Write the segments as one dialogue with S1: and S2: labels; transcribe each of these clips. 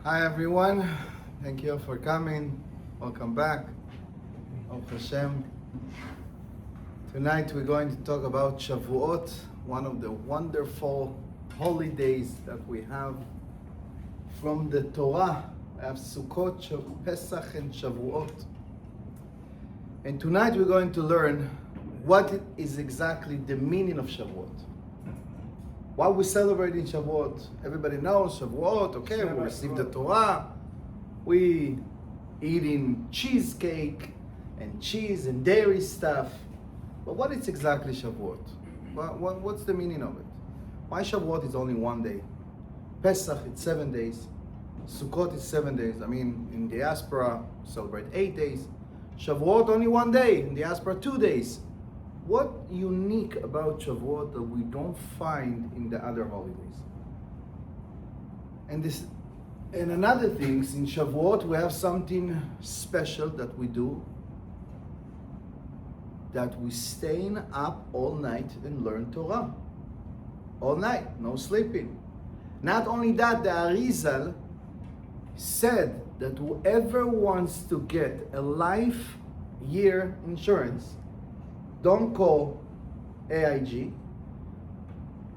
S1: Hi everyone, thank you for coming. Welcome back. Baruch Hashem. Tonight we're going to talk about Shavuot, one of the wonderful holidays that we have from the Torah. We have Sukkot, Pesach, and Shavuot. And tonight we're going to learn what is exactly the meaning of Shavuot. Why we celebrate in Shavuot? Everybody knows Shavuot, okay, we receive the Torah, we eating cheesecake and cheese and dairy stuff. But what is exactly Shavuot? What's the meaning of it? Why Shavuot is only one day? Pesach it's 7 days. Sukkot is 7 days. I mean, in diaspora, celebrate 8 days. Shavuot only one day. In diaspora, 2 days. What unique about Shavuot that we don't find in the other holidays? And another thing, in Shavuot we have something special that we do, that we staying up all night and learn Torah. All night, no sleeping. Not only that, the Arizal said that whoever wants to get a life year insurance, don't call AIG.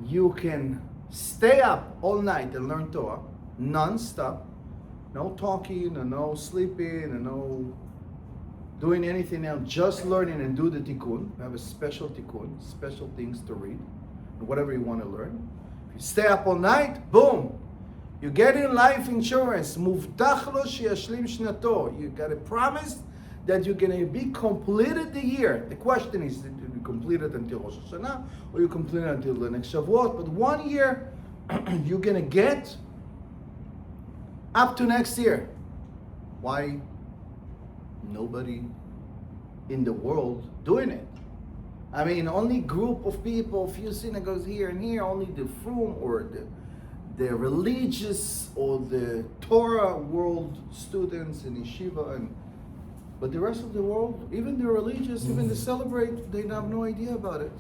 S1: You can stay up all night and learn Torah, non-stop. No talking, and no sleeping, and no doing anything else. Just learning and do the tikkun. We have a special tikkun, special things to read, whatever you want to learn. If you stay up all night, boom, you get in life insurance. Muvtach lo sheyashlim shnato. You got a promise that you're going to be completed the year. The question is, did you complete it until Rosh Hashanah, or you complete it until the next Shavuot? But 1 year, you're going to get up to next year. Why nobody in the world doing it? I mean, only group of people, few synagogues here and here, only the frum or the religious or the Torah world students in yeshiva, but the rest of the world, even the religious, even the celebrate, they have no idea about it.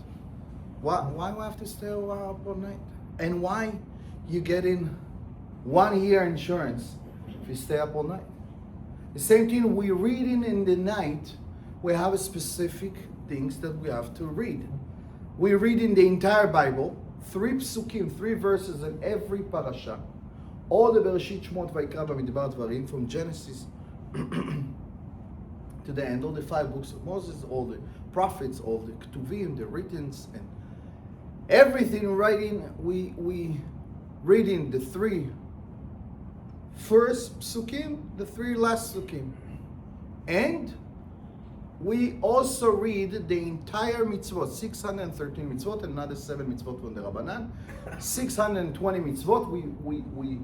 S1: Why we have to stay up all night? And why you get in 1 year insurance if you stay up all night? The same thing we reading in the night, we have a specific things that we have to read. We read in the entire Bible, 3 psukim, 3 verses in every parasha. All the Bereshit, Shemot, Vayikra, Bamidbar, Dvarim, from Genesis to the end, all the 5 books of Moses, all the prophets, all the Ketuvim, the writings, and everything writing, we reading the 3 first psukim, the 3 last psukim. And we also read the entire mitzvot, 613 mitzvot, and another 7 mitzvot from the Rabbanan. 620 mitzvot, we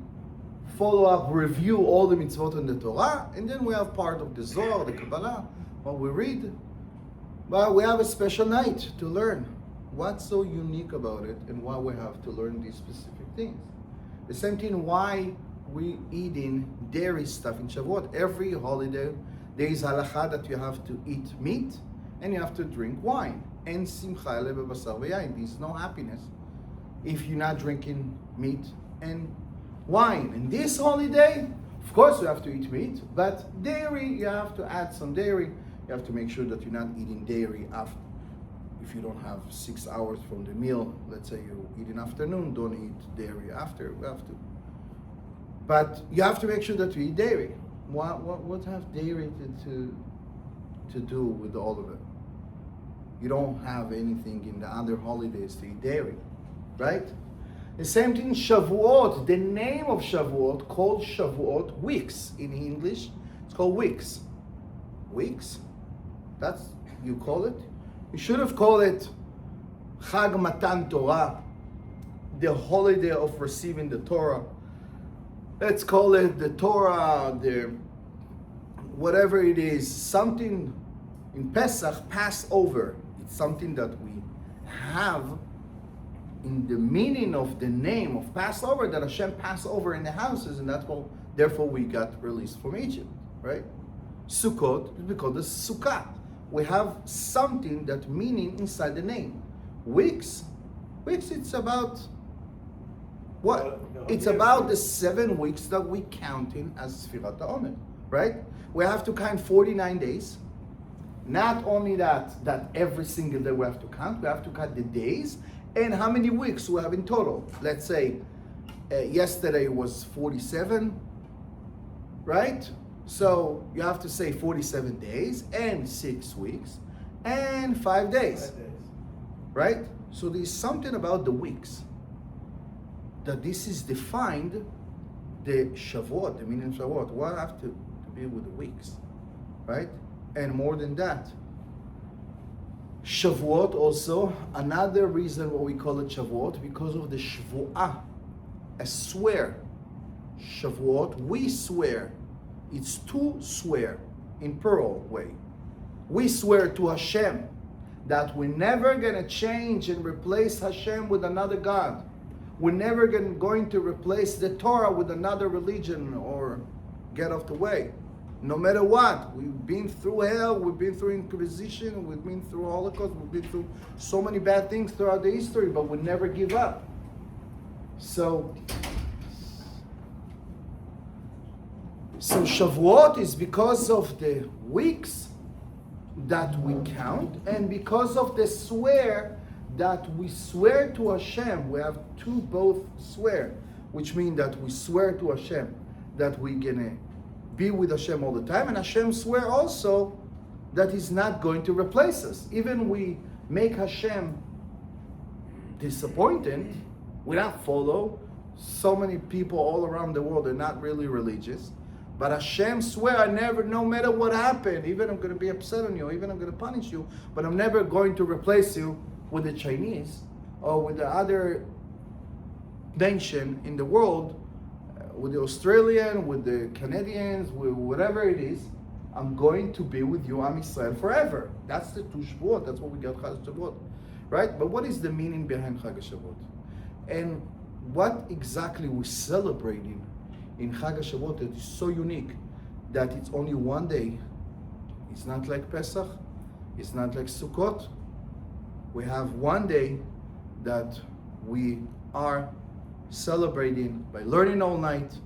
S1: follow up, review all the mitzvot in the Torah, and then we have part of the Zohar, the Kabbalah, what we read. But we have a special night to learn. What's so unique about it, and why we have to learn these specific things? The same thing, why we eating dairy stuff in Shavuot. Every holiday, there is halacha that you have to eat meat, and you have to drink wine. And simcha ele bebasar v'yain. There's no happiness if you're not drinking meat and wine. And this holiday, of course you have to eat meat, but dairy, you have to add some dairy. You have to make sure that you're not eating dairy after. If you don't have 6 hours from the meal, let's say you eat in afternoon, don't eat dairy after. You have to. But you have to make sure that you eat dairy. What have dairy to do with all of it? You don't have anything in the other holidays to eat dairy, right? The same thing, Shavuot. The name of Shavuot, called Shavuot, weeks. In English, it's called weeks. Weeks? That's, you call it? You should have called it Chag Matan Torah, the holiday of receiving the Torah. Let's call it the Torah, the whatever it is, something in Pesach, Passover. It's something that we have in the meaning of the name of Passover, that Hashem passed over in the houses, and that's why, therefore we got released from Egypt, right? Sukkot is because of Sukkah. We have something that meaning inside the name. Weeks, it's about What? It's about the 7 weeks that we count in as Sfirat HaOmer, right? We have to count 49 days. Not only that every single day we have to count the days and how many weeks we have in total. Let's say yesterday was 47, right? So you have to say 47 days and 6 weeks and 5 days, right? So there's something about the weeks that this is defined, the Shavuot, the meaning of Shavuot. What have to be with the weeks, right? And more than that, Shavuot also, another reason why we call it Shavuot, because of the Shvu'ah, a swear. Shavuot, we swear. It's to swear in plural way. We swear to Hashem that we're never gonna change and replace Hashem with another God. We're never going to replace the Torah with another religion or get off the way. No matter what, we've been through hell, we've been through Inquisition, we've been through Holocaust, we've been through so many bad things throughout the history, but we never give up. So Shavuot is because of the weeks that we count and because of the swear that we swear to Hashem. We have to both swear, which means that we swear to Hashem that we're gonna be with Hashem all the time, and Hashem swear also that He's not going to replace us. Even we make Hashem disappointed, we not follow. So many people all around the world are not really religious, but Hashem swear, I never, no matter what happened, even I'm going to be upset on you, even I'm going to punish you, but I'm never going to replace you with the Chinese or with the other nation in the world, with the Australian, with the Canadians, with whatever it is. I'm going to be with you, Am Yisrael, forever. That's the Tu Shavuot. That's what we got Chag Shavuot, right? But what is the meaning behind Chag Shavuot? And what exactly we're celebrating in Chag Shavuot that is so unique that it's only one day. It's not like Pesach. It's not like Sukkot. We have one day that we are celebrating by learning all night,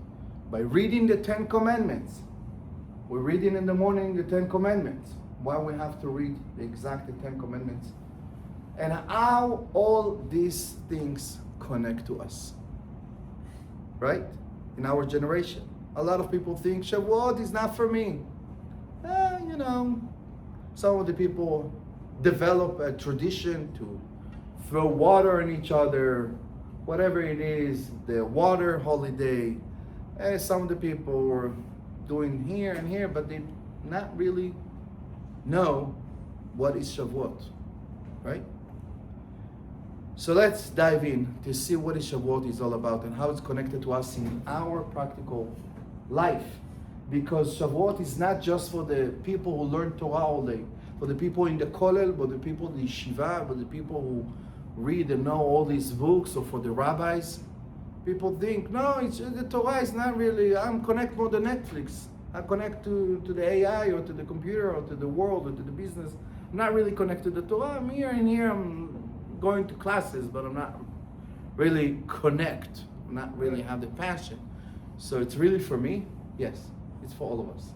S1: by reading the 10 Commandments. We're reading in the morning the 10 Commandments. Why we have to read the exact 10 Commandments? And how all these things connect to us, right? In our generation. A lot of people think Shavuot is not for me. Some of the people develop a tradition to throw water on each other, whatever it is, the water holiday. Some of the people are doing here and here, but they not really know what is Shavuot, right? So let's dive in to see what is Shavuot is all about and how it's connected to us in our practical life. Because Shavuot is not just for the people who learn Torah all day, for the people in the kollel, but the people in the yeshiva, but the people who read and know all these books, or for the rabbis. People think, no, the Torah is not really, I'm connect more to Netflix. I connect to the AI or to the computer or to the world or to the business. I'm not really connected to the Torah. I'm here and here, I'm going to classes, but I'm not really connect. I'm not really have the passion. So it's really for me? Yes, it's for all of us.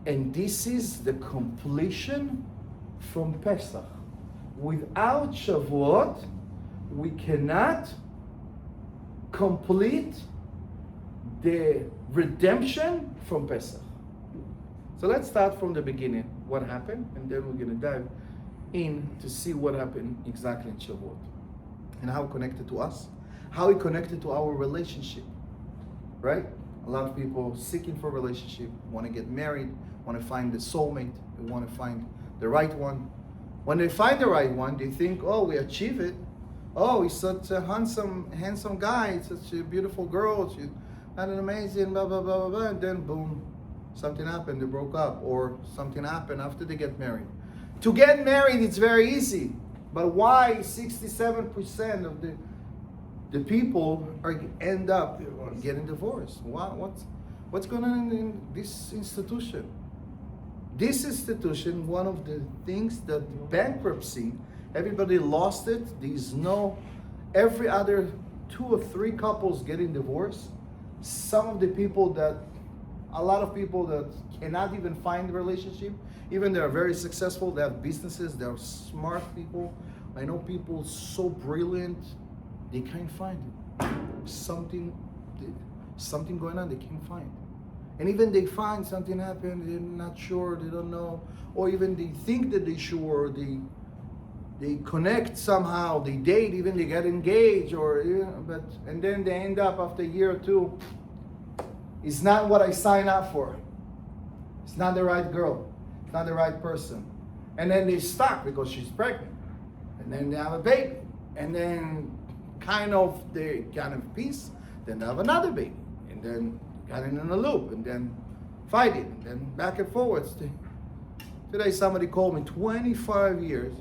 S1: And this is the completion from Pesach. Without Shavuot, we cannot complete the redemption from Pesach. So let's start from the beginning, what happened, and then we're going to dive in to see what happened exactly in Shavuot and how it connected to us, how it connected to our relationship, right? A lot of people seeking for a relationship, want to get married, want to find the soulmate, they want to find the right one. When they find the right one, they think, oh, we achieve it. Oh, he's such a handsome guy, such a beautiful girl, she's had an amazing blah, blah, blah, blah, blah, and then boom, something happened, they broke up, or something happened after they get married. To get married, it's very easy, but why 67% of the people end up getting divorced? What's going on in this institution? This institution, one of the things that bankruptcy, everybody lost it. There's no, every other 2 or 3 couples getting divorced, some of the people that, a lot of people that cannot even find a relationship, even they are very successful, they have businesses, they are smart people. I know people so brilliant, they can't find it. Something going on, they can't find. And even they find something happened, they're not sure, they don't know, or even they think that they're sure, they connect somehow, they date, even they get engaged, and then they end up after a year or two, it's not what I signed up for. It's not the right girl, it's not the right person. And then they're stuck because she's pregnant. And then they have a baby. And then they kind of peace, then they have another baby. And then got in a loop, and then fighting, and then back and forwards. Today somebody called me, 25 years,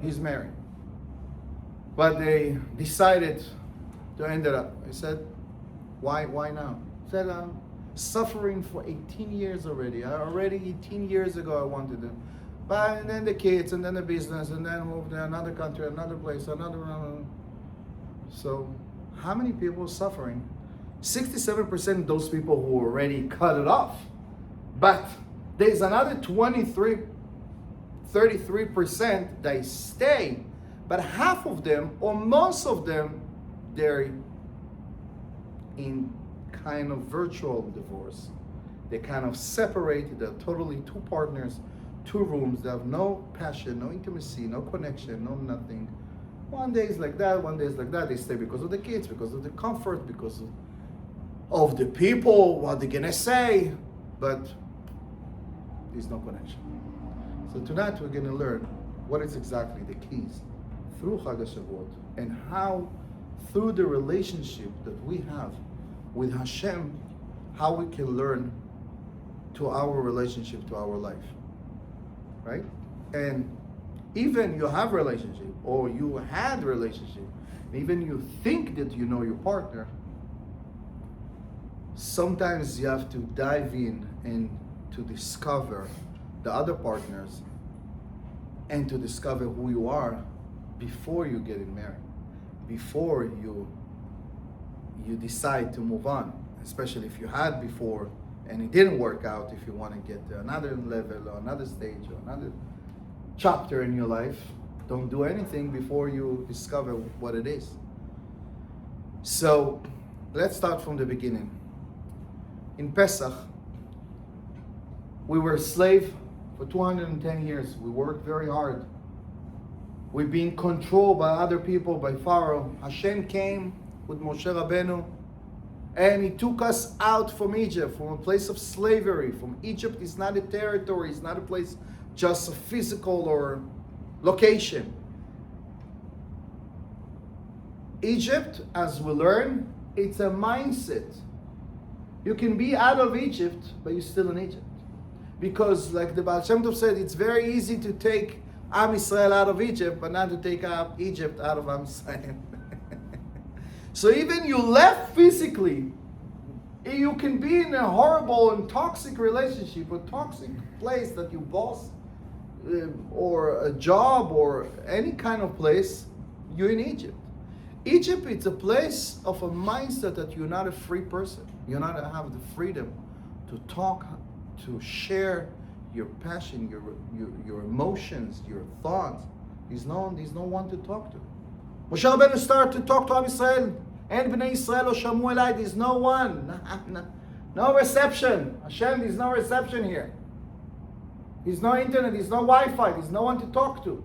S1: he's married. But they decided to end it up. I said, why now? I said, I'm suffering for 18 years already. 18 years ago I wanted them. But and then the kids, and then the business, and then moved to another country, another place, So how many people are suffering? 67% of those people who already cut it off. But there's another 33% they stay. But half of them, or most of them, they're in kind of virtual divorce. They kind of separated, they're totally 2 partners, 2 rooms, they have no passion, no intimacy, no connection, no nothing. One day is like that, one day is like that. They stay because of the kids, because of the comfort, because of the people, what they're gonna say, but there's no connection. So tonight we're gonna learn what is exactly the keys through Chag HaShavuot, and how through the relationship that we have with Hashem, how we can learn to our relationship, to our life, right? And even you have relationship, or you had relationship, even you think that you know your partner, sometimes you have to dive in and to discover the other partners and to discover who you are before you get married, before you decide to move on, especially if you had before and it didn't work out. If you want to get to another level or another stage or another chapter in your life, don't do anything before you discover what it is. So let's start from the beginning. In Pesach, we were a slave for 210 years. We worked very hard. We've been controlled by other people, by Pharaoh. Hashem came with Moshe Rabbeinu, and he took us out from Egypt, from a place of slavery. From Egypt is not a territory, it's not a place, just a physical or location. Egypt, as we learn, it's a mindset. You can be out of Egypt, but you're still in Egypt. Because like the Baal Shem Tov said, it's very easy to take Am Yisrael out of Egypt, but not to take out Egypt out of Am Yisrael. So even you left physically, you can be in a horrible and toxic relationship, a toxic place that you boss, or a job, or any kind of place, you're in Egypt. Egypt, it's a place of a mindset that you're not a free person. You're not have the freedom to talk, to share your passion, your emotions, your thoughts. There's no one to talk to. Moshe Rabbeinu started to talk to Am Yisrael, and Bnei Yisrael Shamu Elai. There's no one, no reception. Hashem, there's no reception here. There's no internet, there's no Wi-Fi, there's no one to talk to.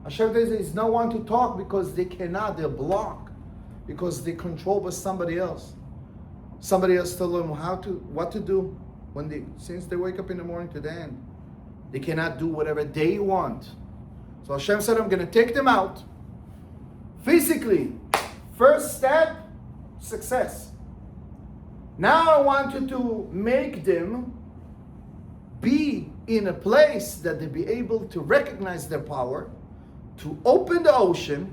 S1: Hashem says there's no one to talk because they cannot, they're blocked, because they're controlled by somebody else. Somebody else tell them what to do since they wake up in the morning to the end. They cannot do whatever they want. So Hashem said, I'm going to take them out. Physically, first step, success. Now I want you to make them be in a place that they be able to recognize their power, to open the ocean,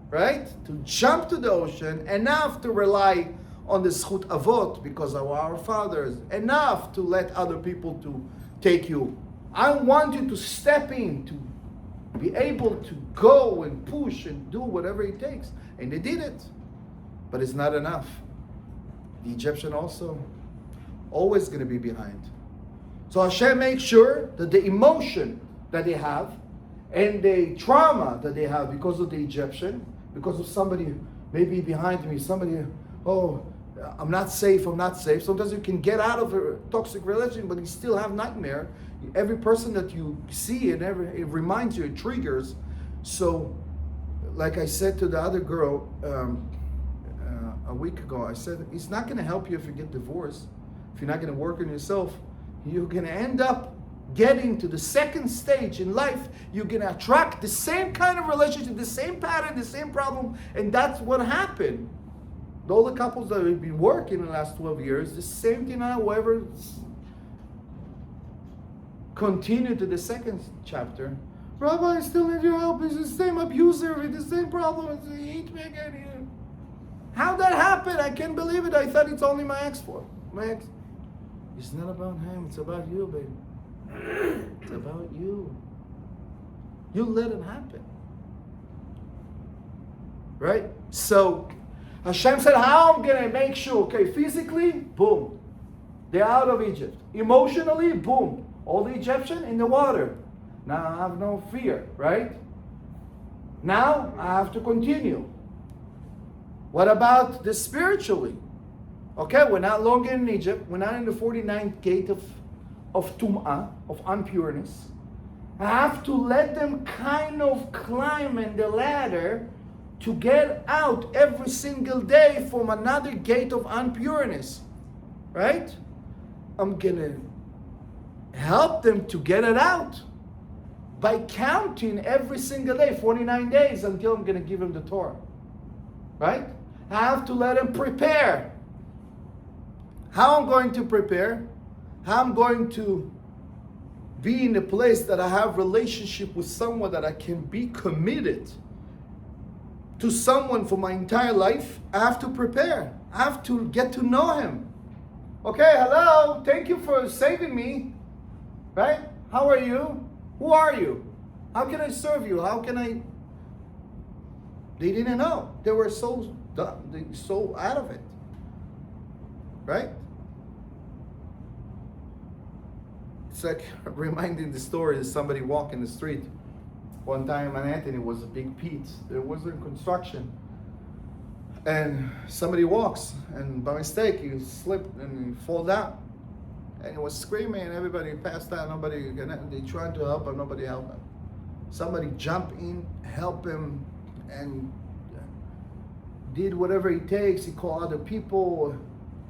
S1: right? To jump to the ocean, enough to rely on the Zchut Avot because of our fathers, enough to let other people to take you. I want you to step in, be able to go and push and do whatever it takes. And they did it. But it's not enough. The Egyptian also always going to be behind. So Hashem makes sure that the emotion that they have and the trauma that they have because of the Egyptian, because of somebody maybe behind me, somebody, oh, I'm not safe. Sometimes you can get out of a toxic relationship, but you still have nightmare. Every person that you see, it reminds you, it triggers. So, like I said to the other girl a week ago, I said, it's not going to help you if you get divorced. If you're not going to work on yourself, you're going to end up getting to the second stage in life. You're going to attract the same kind of relationship, the same pattern, the same problem. And that's what happened. All the couples that have been working in the last 12 years, the same thing now, whoever continue to the second chapter. Rabbi, I still need your help. He's the same abuser with the same problem. He hates me again. How that happened? I can't believe it. I thought it's only my ex. It's not about him. It's about you, baby. It's about you. You let it happen. Right? So, Hashem said, how I'm going to make sure, okay, physically, boom. They're out of Egypt. Emotionally, boom. All the Egyptian in the water. Now I have no fear, right? Now I have to continue. What about the spiritually? Okay, we're not longer in Egypt. We're not in the 49th gate of tum'ah, of unpureness. I have to let them kind of climb in the ladder to get out every single day from another gate of unpureness. Right? I'm going to help them to get it out by counting every single day, 49 days, until I'm going to give them the Torah. Right? I have to let them prepare. How I'm going to prepare? How I'm going to be in a place that I have relationship with someone that I can be committed to someone for my entire life. I have to prepare. I have to get to know him. Okay, hello, thank you for saving me. Right? How are you? Who are you? How can I serve you? How can I? They didn't know. They were so out of it. Right? It's like reminding the story of somebody walking the street. One time in Manhattan, it was a big pit. There wasn't construction. And somebody walks, and by mistake, he slipped and he fall down. And he was screaming, and everybody passed out. They tried to help him, nobody helped him. Somebody jumped in, helped him, and did whatever it takes. He called other people,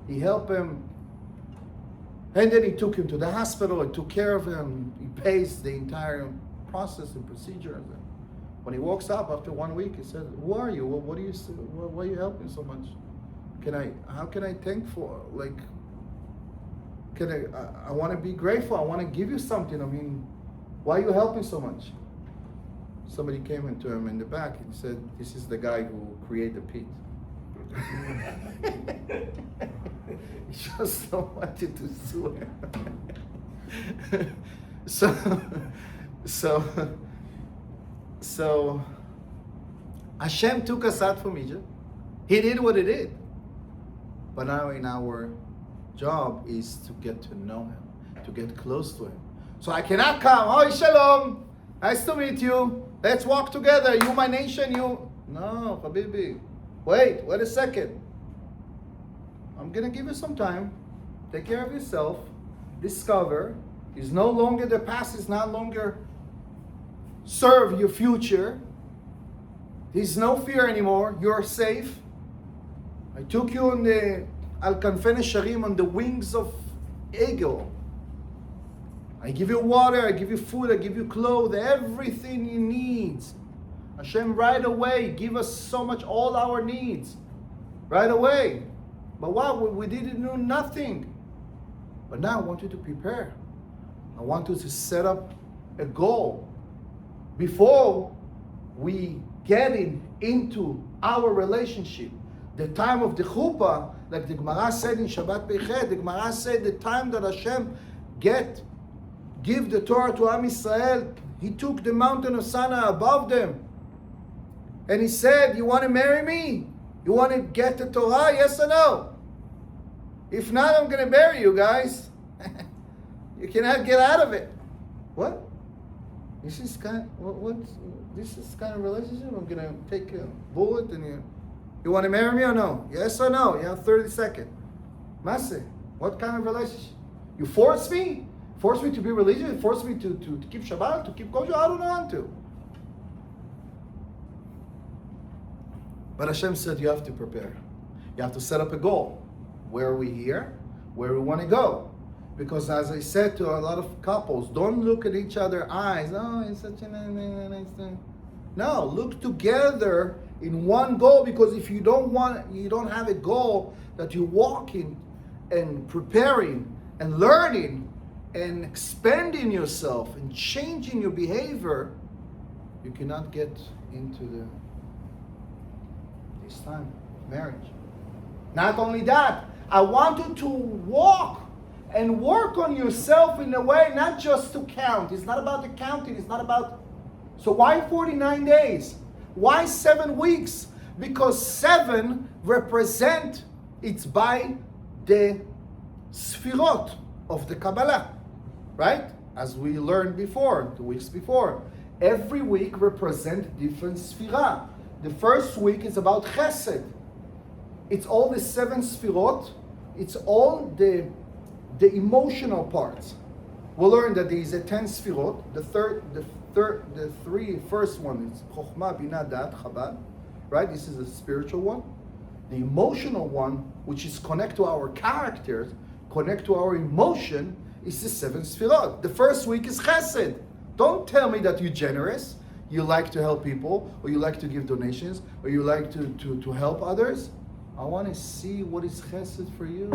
S1: he helped him. And then he took him to the hospital and took care of him. He pays the entire process and procedure. When he walks up after 1 week, he said, "Who are you? What do you? Why are you helping so much? How can I thank for? Like, I want to be grateful. I want to give you something. I mean, why are you helping so much?" Somebody came into him in the back and said, "This is the guy who created the pit." He just don't wanted to sue him. So Hashem took us out from Egypt. He did what he did. But now in our job is to get to know him, to get close to him. So I cannot come, "Oh, shalom, nice to meet you. Let's walk together. You my nation, you." No, Habibi. Wait a second. I'm going to give you some time. Take care of yourself. Discover. It's no longer the past. Is no longer serve your future. There's no fear anymore. You're safe. I took you on the Al-Kanfen Sharim on the wings of eagle. I give you water. I give you food. I give you clothes. Everything you need. Hashem right away give us so much, all our needs. Right away. But what? We didn't do nothing. But now I want you to prepare. I want you to set up a goal. Before we get into our relationship, the time of the chuppah, like the Gemara said in Shabbat Pechet, the Gemara said the time that Hashem give the Torah to Am Yisrael, He took the mountain of Sinai above them. And he said, you want to marry me? You want to get the Torah? Yes or no? If not, I'm going to bury you guys. You cannot get out of it. What? This is kind of relationship? I'm going to take a bullet and you want to marry me or no? Yes or no? You have 30 seconds. Naaseh, what kind of relationship? You force me? Force me to be religious? Force me to keep Shabbat? To keep kosher? I don't want to. But Hashem said you have to prepare. You have to set up a goal. Where are we here? Where we want to go? Because as I said to a lot of couples, don't look at each other's eyes. Oh, it's such a nice thing. No, look together in one goal, because if you don't have a goal that you're walking and preparing and learning and expanding yourself and changing your behavior, you cannot get into this time of marriage. Not only that, I want you to walk and work on yourself in a way not just to count. It's not about the counting. It's not about... So why 49 days? Why 7 weeks? Because 7 represent, it's by the Sfirot of the Kabbalah, right? As we learned before, 2 weeks before. Every week represents different Sfirah. The first week is about Chesed. It's all the 7 Sfirot. It's all the emotional parts. We'll learn that there is a 10 Sfirot. The 3 first one is Chokhmah, Binah, Dat, Chabad, right? This is a spiritual one. The emotional one, which is connect to our characters, connect to our emotion, is the 7 Sfirot. The first week is Chesed. Don't tell me that you're generous, you like to help people, or you like to give donations, or you like to help others. I want to see what is Chesed for you.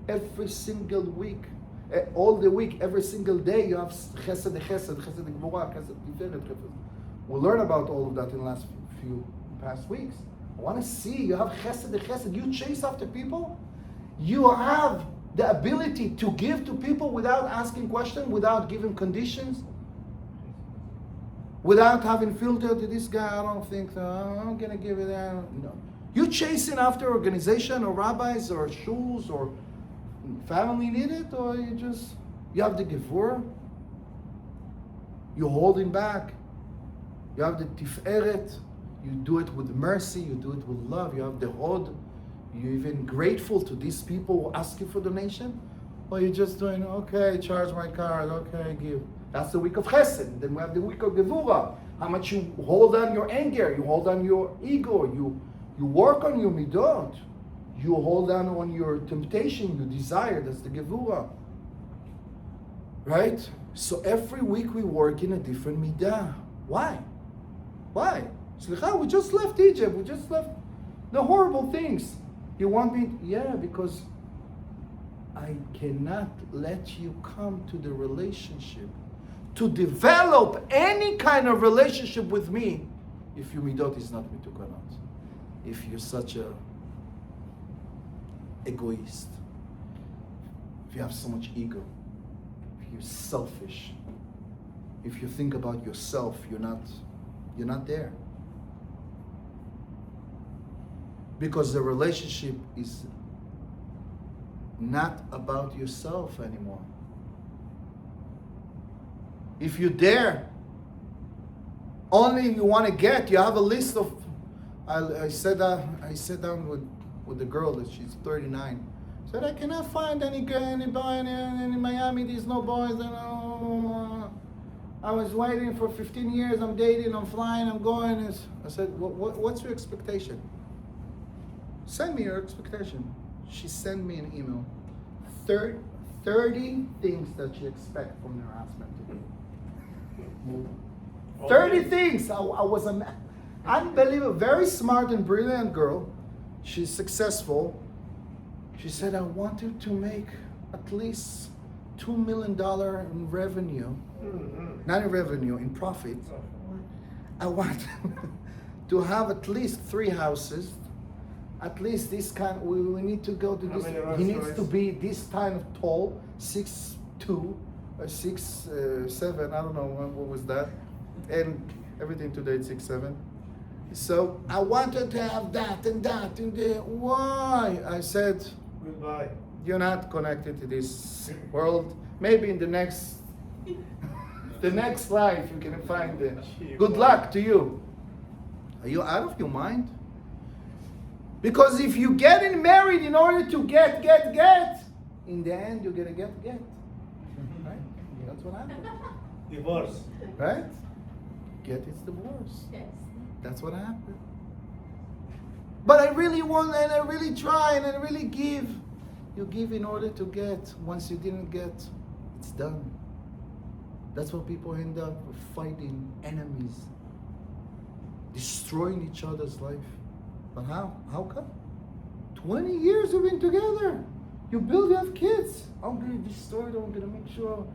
S1: Every single week, all the week, every single day, you have Chesed, Chesed, Gvura, Chesed, Tiferet, Chesed. We'll learn about all of that in the last few past weeks. I want to see, you have Chesed, Chesed. You chase after people. You have the ability to give to people without asking questions, without giving conditions, without having filtered to this guy. I don't think so. I'm going to give it out. No. You chasing after organization or rabbis or shuls or family need it, or you have the gevurah, you're holding back, you have the tiferet, you do it with mercy, you do it with love, you have the hod, you're even grateful to these people who ask you for donation, or you're just doing, okay, charge my card, okay, give. That's the week of chesed. Then we have the week of gevurah, how much you hold on your anger, you hold on your ego, you work on your midot. You hold on your temptation, your desire. That's the gevurah. Right? So every week we work in a different midah. Why? Why? Slicha, we just left Egypt. We just left the horrible things. You want me? Yeah, because I cannot let you come to the relationship, to develop any kind of relationship with me, if your midot is not mitukanot. If you're such a egoist, if you have so much ego, if you're selfish, if you think about yourself, you're not there. Because the relationship is not about yourself anymore. If you're there, only you want to get, you have a list of, I sat down with the girl that she's 39. Said, I cannot find any boy in Miami. There's no boys. I was waiting for 15 years. I'm dating. I'm flying. I'm going. I said, what's your expectation? Send me your expectation. She sent me an email. 30 things that she expects from her husband to do. 30 things. I was an unbelievable, very smart and brilliant girl. She's successful. She said, I wanted to make at least $2 million in revenue. Not in revenue, in profit. I want to have at least 3 houses. At least this kind, we need to go to this. He needs to be this kind of tall, 6'2", 6, 7, I don't know what was that. And everything today is 6, 7. So I wanted to have that and that and that. Why? I said,
S2: Goodbye.
S1: you're not connected to this world. Maybe in the next life you can find it. Good luck to you. Are you out of your mind? Because if you getting married in order to get, in the end you're gonna get. Right? That's what happens.
S2: Divorce.
S1: Right? Get is divorce.
S3: Yes.
S1: That's what happened. But I really want, and I really try, and I really give. You give in order to get. Once you didn't get, it's done. That's what people end up fighting, enemies, destroying each other's life. But how? How come? 20 years we've been together. You have kids. I'm going to destroy them. I'm going to make sure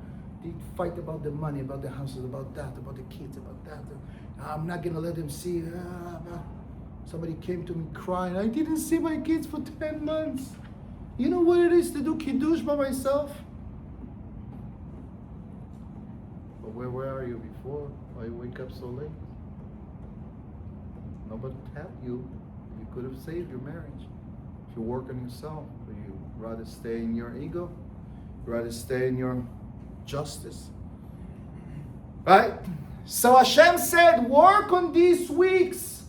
S1: they fight about the money, about the houses, about that, about the kids, about that. I'm not going to let them see. Somebody came to me crying. I didn't see my kids for 10 months. You know what it is to do kiddush by myself? But where were you before? Why you wake up so late? Nobody helped you. You could have saved your marriage. If you work on yourself, or you rather stay in your ego, you rather stay in your justice. Right? So Hashem said, work on these weeks.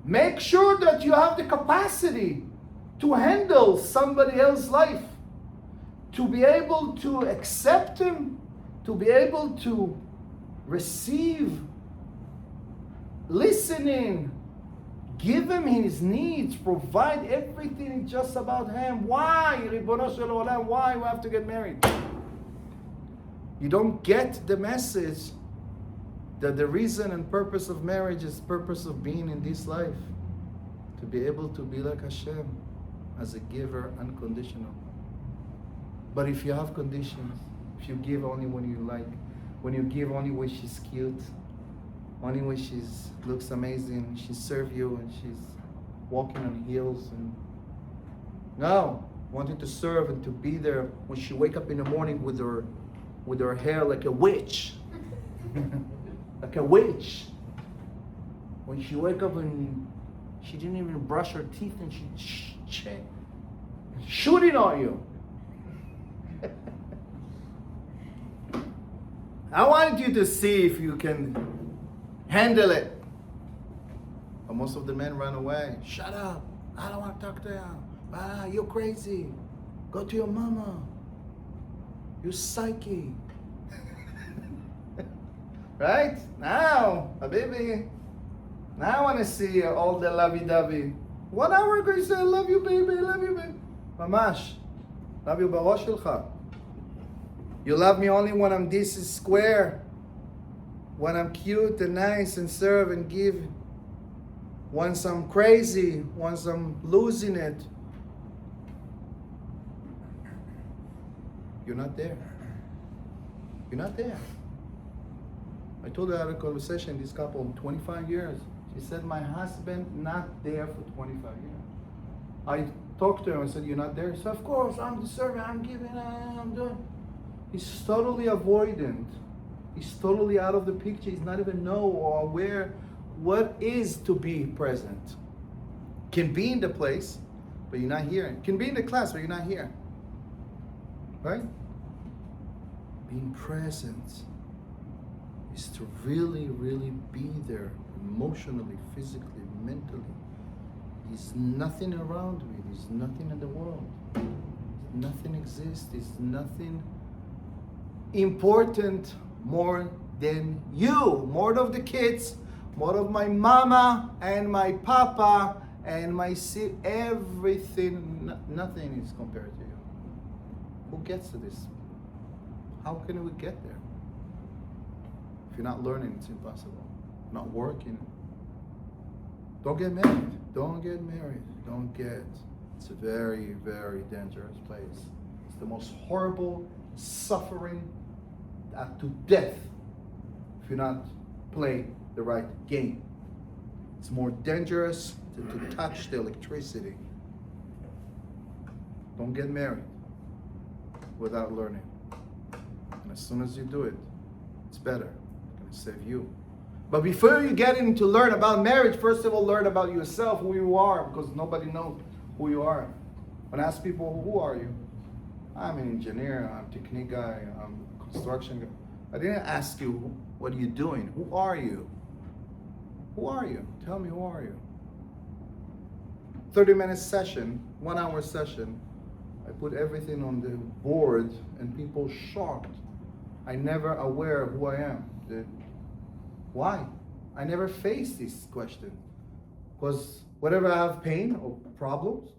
S1: Make sure that you have the capacity to handle somebody else's life, to be able to accept him, to be able to receive, listening, give him his needs, provide everything just about him. Why, Ribono Shel Olam, why we have to get married? You don't get the message that the reason and purpose of marriage is purpose of being in this life, to be able to be like Hashem as a giver, unconditional. But if you have conditions, if you give only when you like, when you give only when she's cute, only when she looks amazing, she serves you and she's walking on heels, and no, wanting to serve and to be there when she wake up in the morning with her hair like a witch, like a witch. When she wake up and she didn't even brush her teeth and she shooting on you. I wanted you to see if you can handle it. But most of the men run away. Shut up. I don't want to talk to you. You're crazy. Go to your mama. You're psyche. Right? Now, baby. Now I want to see all the lovey-dovey. 1 hour ago you said, I love you, baby. I love you, baby. Mamash. Love you barash shelcha. You love me only when I'm this square. When I'm cute and nice and serve and give. Once I'm crazy, once I'm losing it. You're not there. You're not there. I told her I had a conversation, this couple, 25 years. She said, my husband not there for 25 years. I talked to her and said, you're not there? She said, of course, I'm the servant, I'm giving, I'm doing. He's totally avoidant. He's totally out of the picture. He's not even know or aware what is to be present. Can be in the place, but you're not here. Can be in the class, but you're not here. Right? Being present is to really, really be there emotionally, physically, mentally. There's nothing around me. There's nothing in the world. Nothing exists. There's nothing important more than you. More of the kids, more of my mama and my papa and my everything. Nothing is compared to you. Who gets to this? How can we get there? If you're not learning, it's impossible. Not working. Don't get married. Don't get married. Don't get. It's a very, very dangerous place. It's the most horrible suffering to death if you're not playing the right game. It's more dangerous to touch the electricity. Don't get married without learning. And as soon as you do it, it's better. It's going to save you. But before you get into learn about marriage, first of all, learn about yourself, who you are, because nobody knows who you are. When I ask people, who are you? I'm an engineer, I'm a technique guy, I'm a construction guy. I didn't ask you, what are you doing? Who are you? Who are you? Tell me, who are you? 30-minute session, 1-hour session. I put everything on the board and people shocked. I never aware who I am. Why? I never faced this question. Because whenever I have pain or problems,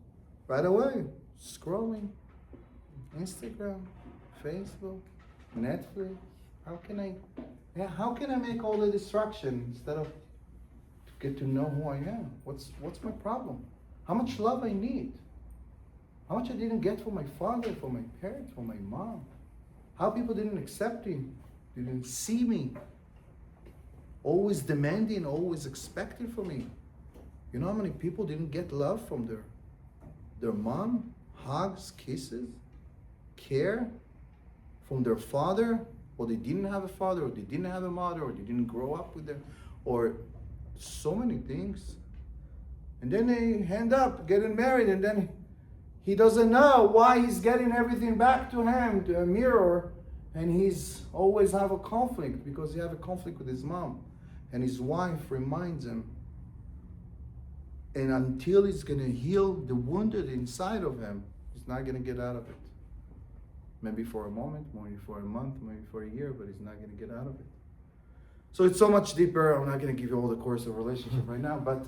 S1: right away, scrolling, Instagram, Facebook, Netflix. How can I make all the distraction instead of to get to know who I am? What's my problem? How much love I need? How much I didn't get from my father, from my parents, from my mom? How people didn't accept me, didn't see me. Always demanding, always expecting from me. You know how many people didn't get love from their mom? Hugs, kisses, care from their father, or they didn't have a father, or they didn't have a mother, or they didn't grow up with them, or so many things. And then they end up getting married, and then he doesn't know why he's getting everything back to him, to a mirror, and he's always have a conflict because he have a conflict with his mom. And his wife reminds him. And until he's going to heal the wounded inside of him, he's not going to get out of it. Maybe for a moment, maybe for a month, maybe for a year, but he's not going to get out of it. So it's so much deeper. I'm not going to give you all the course of relationship right now, but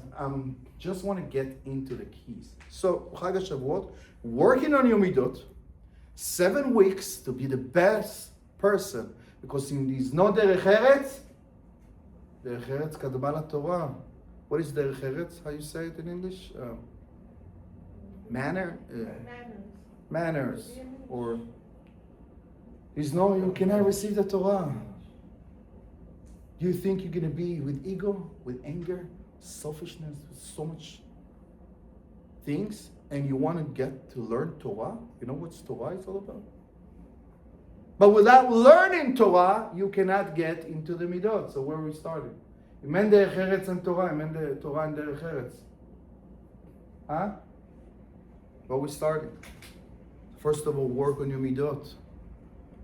S1: just want to get into the keys. So Chag HaShavuot, working on your midot, 7 weeks to be the best person, because in these no derech eretz, derech eretz kadma laTorah. What is derech eretz? How you say it in English? Manners. Or you cannot receive the Torah. Do you think you're going to be with ego, with anger, selfishness, with so much things, and you want to get to learn Torah? You know what Torah is all about? But without learning Torah, you cannot get into the midot. So where are we starting? Amen derech eretz and Torah, amen the Torah and derech eretz. Huh? Where we starting? First of all, work on your midot.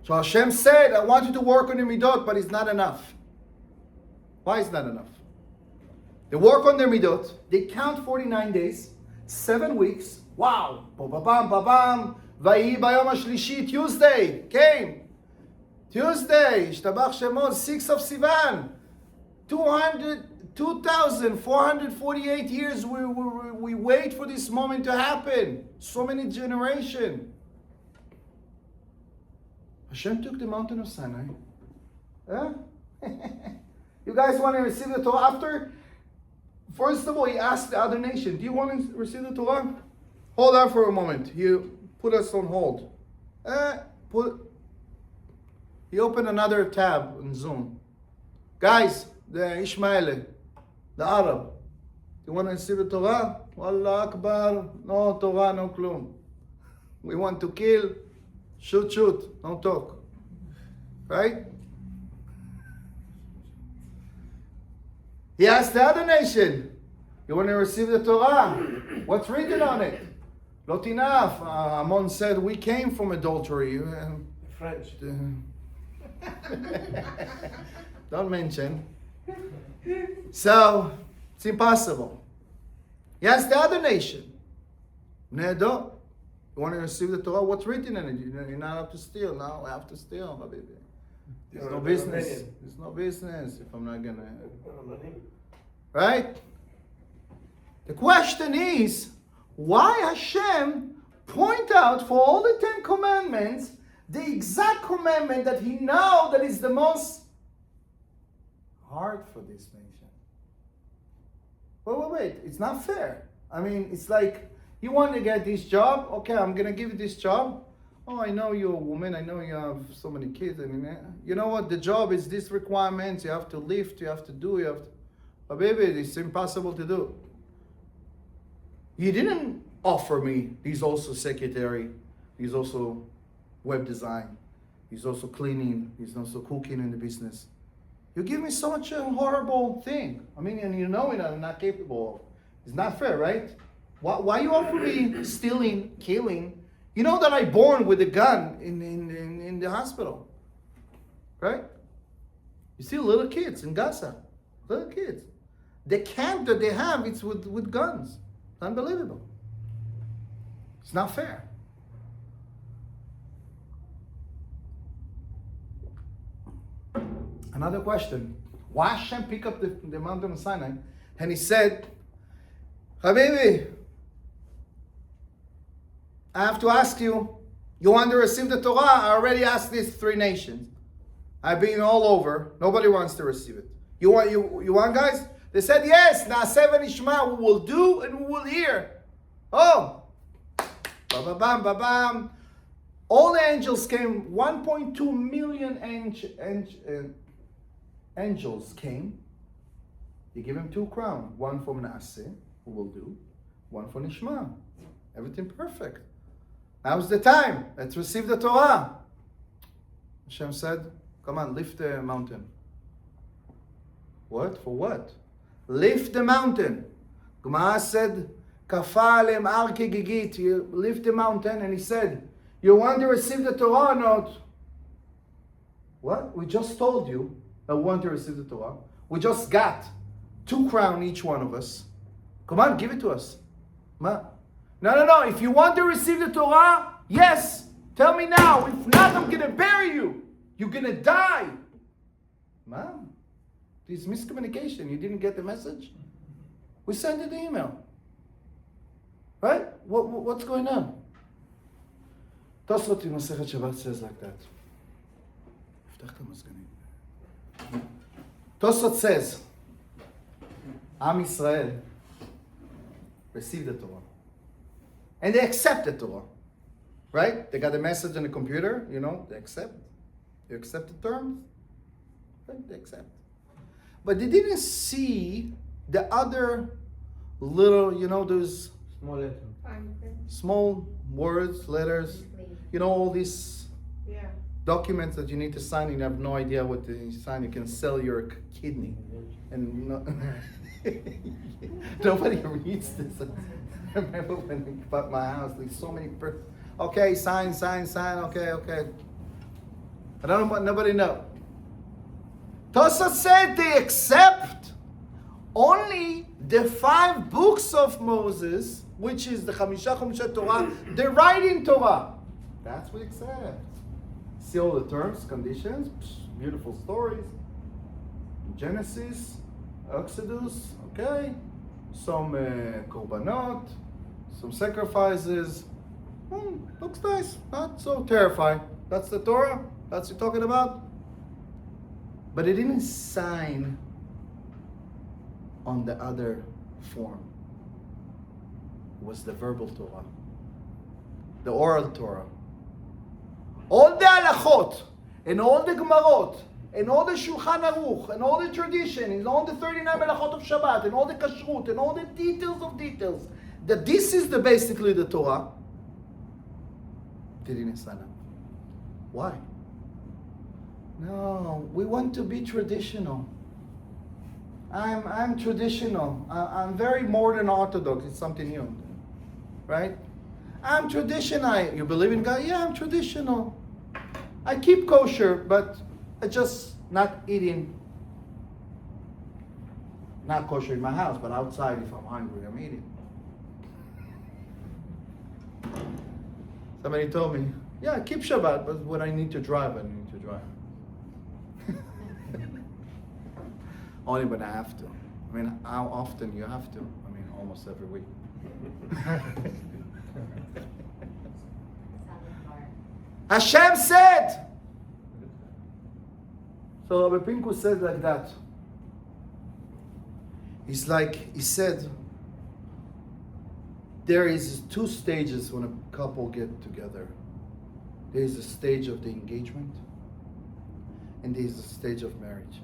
S1: So Hashem said, I want you to work on your midot, but it's not enough. Why is that enough? They work on their midot. They count 49 days, 7 weeks. Wow! Ba-ba-bam, ba-bam. Vayi bayom hashlishi, Tuesday came. Tuesday, Ishtabach Shemot, 6th of Sivan. 2,448 years we wait for this moment to happen. So many generations. Hashem took the mountain of Sinai. Huh? You guys want to receive the Torah after? First of all, he asked the other nation, do you want to receive the Torah? Hold on for a moment. You put us on hold. He opened another tab on Zoom. Guys, the Ishmael, the Arab, you want to receive the Torah? Wallah Akbar, no Torah, no klum. We want to kill, shoot, don't talk. Right? He asked the other nation, you want to receive the Torah? What's written on it? Not enough. Amon said, we came from adultery.
S2: French.
S1: Don't mention. So, it's impossible. He asked the other nation, Nedo, you want to receive the Torah? What's written in it? You're not allowed to steal. No, I have to steal, my baby. There's no business. There's no business if I'm not gonna. Right? The question is, why Hashem point out for all the 10 commandments the exact commandment that he knows that is the most hard for this nation? Wait. It's not fair. I mean, it's like, you want to get this job? Okay, I'm gonna give you this job. Oh, I know you're a woman. I know you have so many kids. I mean, you know what? The job is this requirements. You have to lift. You have to do. You have to. But baby, it's impossible to do. You didn't offer me. He's also secretary. He's also web design. He's also cleaning. He's also cooking in the business. You give me such a horrible thing. I mean, and you know it, I'm not capable of. It's not fair, right? Why you offer me stealing, killing? You know that I born with a gun in the hospital, right? You see little kids in Gaza, little kids. The camp that they have, it's with guns. Unbelievable. It's not fair. Another question. Why Hashem pick up the mountain of Sinai? And he said, Habibi, I have to ask you, you want to receive the Torah? I already asked these 3 nations. I've been all over. Nobody wants to receive it. You want guys? They said, yes, Naaseh V'Nishma, we will do and we will hear. Oh, ba-ba-bam, ba-bam. All the angels came, 1.2 million angels came. They give him 2 crowns. One for Naaseh, who will do. One for Nishma. Everything perfect. Now's the time. Let's receive the Torah. Hashem said, come on, lift the mountain. What? For what? Lift the mountain. Gemara said, Kafa alem ar kegigit. You lift the mountain, and he said, you want to receive the Torah or not? What? We just told you that we want to receive the Torah. We just got 2 crowns each one of us. Come on, give it to us. Ma? No. If you want to receive the Torah, yes. Tell me now. If not, I'm going to bury you. You're going to die. Mom, this miscommunication. You didn't get the message? We sent you the email. Right? What's going on? Tosfot in Masechet Shabbat says like that. Tosfot says, Am Yisrael received the Torah. And they accept the Torah. Right? They got a message on the computer, they accept. They accept the terms. Right? They accept. But they didn't see the other little, those small words, letters, all these documents that you need to sign, and you have no idea what to sign. You can sell your kidney. And nobody reads this. I remember when we bought my house, there's so many okay, sign, okay. I don't know, nobody know. Tosfot said they accept only the 5 books of Moses, which is the Chamisha Torah, the writing Torah. That's what it said. See all the terms, conditions, beautiful stories. Genesis, Exodus, okay. Some korbanot, some sacrifices. Looks nice, not so terrifying. That's the Torah? That's what you're talking about? But it didn't sign on the other form. It was the verbal Torah, the oral Torah. All the halachot, and all the gemarot, and all the Shulchan Aruch, and all the tradition, and all the 39 melachot of Shabbat, and all the kashrut, and all the details of details, that this is basically the Torah, they didn't sign up. Why? No, we want to be traditional. I'm traditional. I'm very modern Orthodox. It's something new, right? I'm traditional. You believe in God? Yeah, I'm traditional. I keep kosher, but I just not eating. Not kosher in my house, but outside if I'm hungry, I'm eating. Somebody told me, yeah, I keep Shabbat, but when I need to drive, I need to drive. Only when I have to. I mean, how often you have to? I mean, almost every week. Hashem said. So Rabbi Pinku said like that. He said, there is 2 stages when a couple get together. There is a stage of the engagement, and there is a stage of marriage.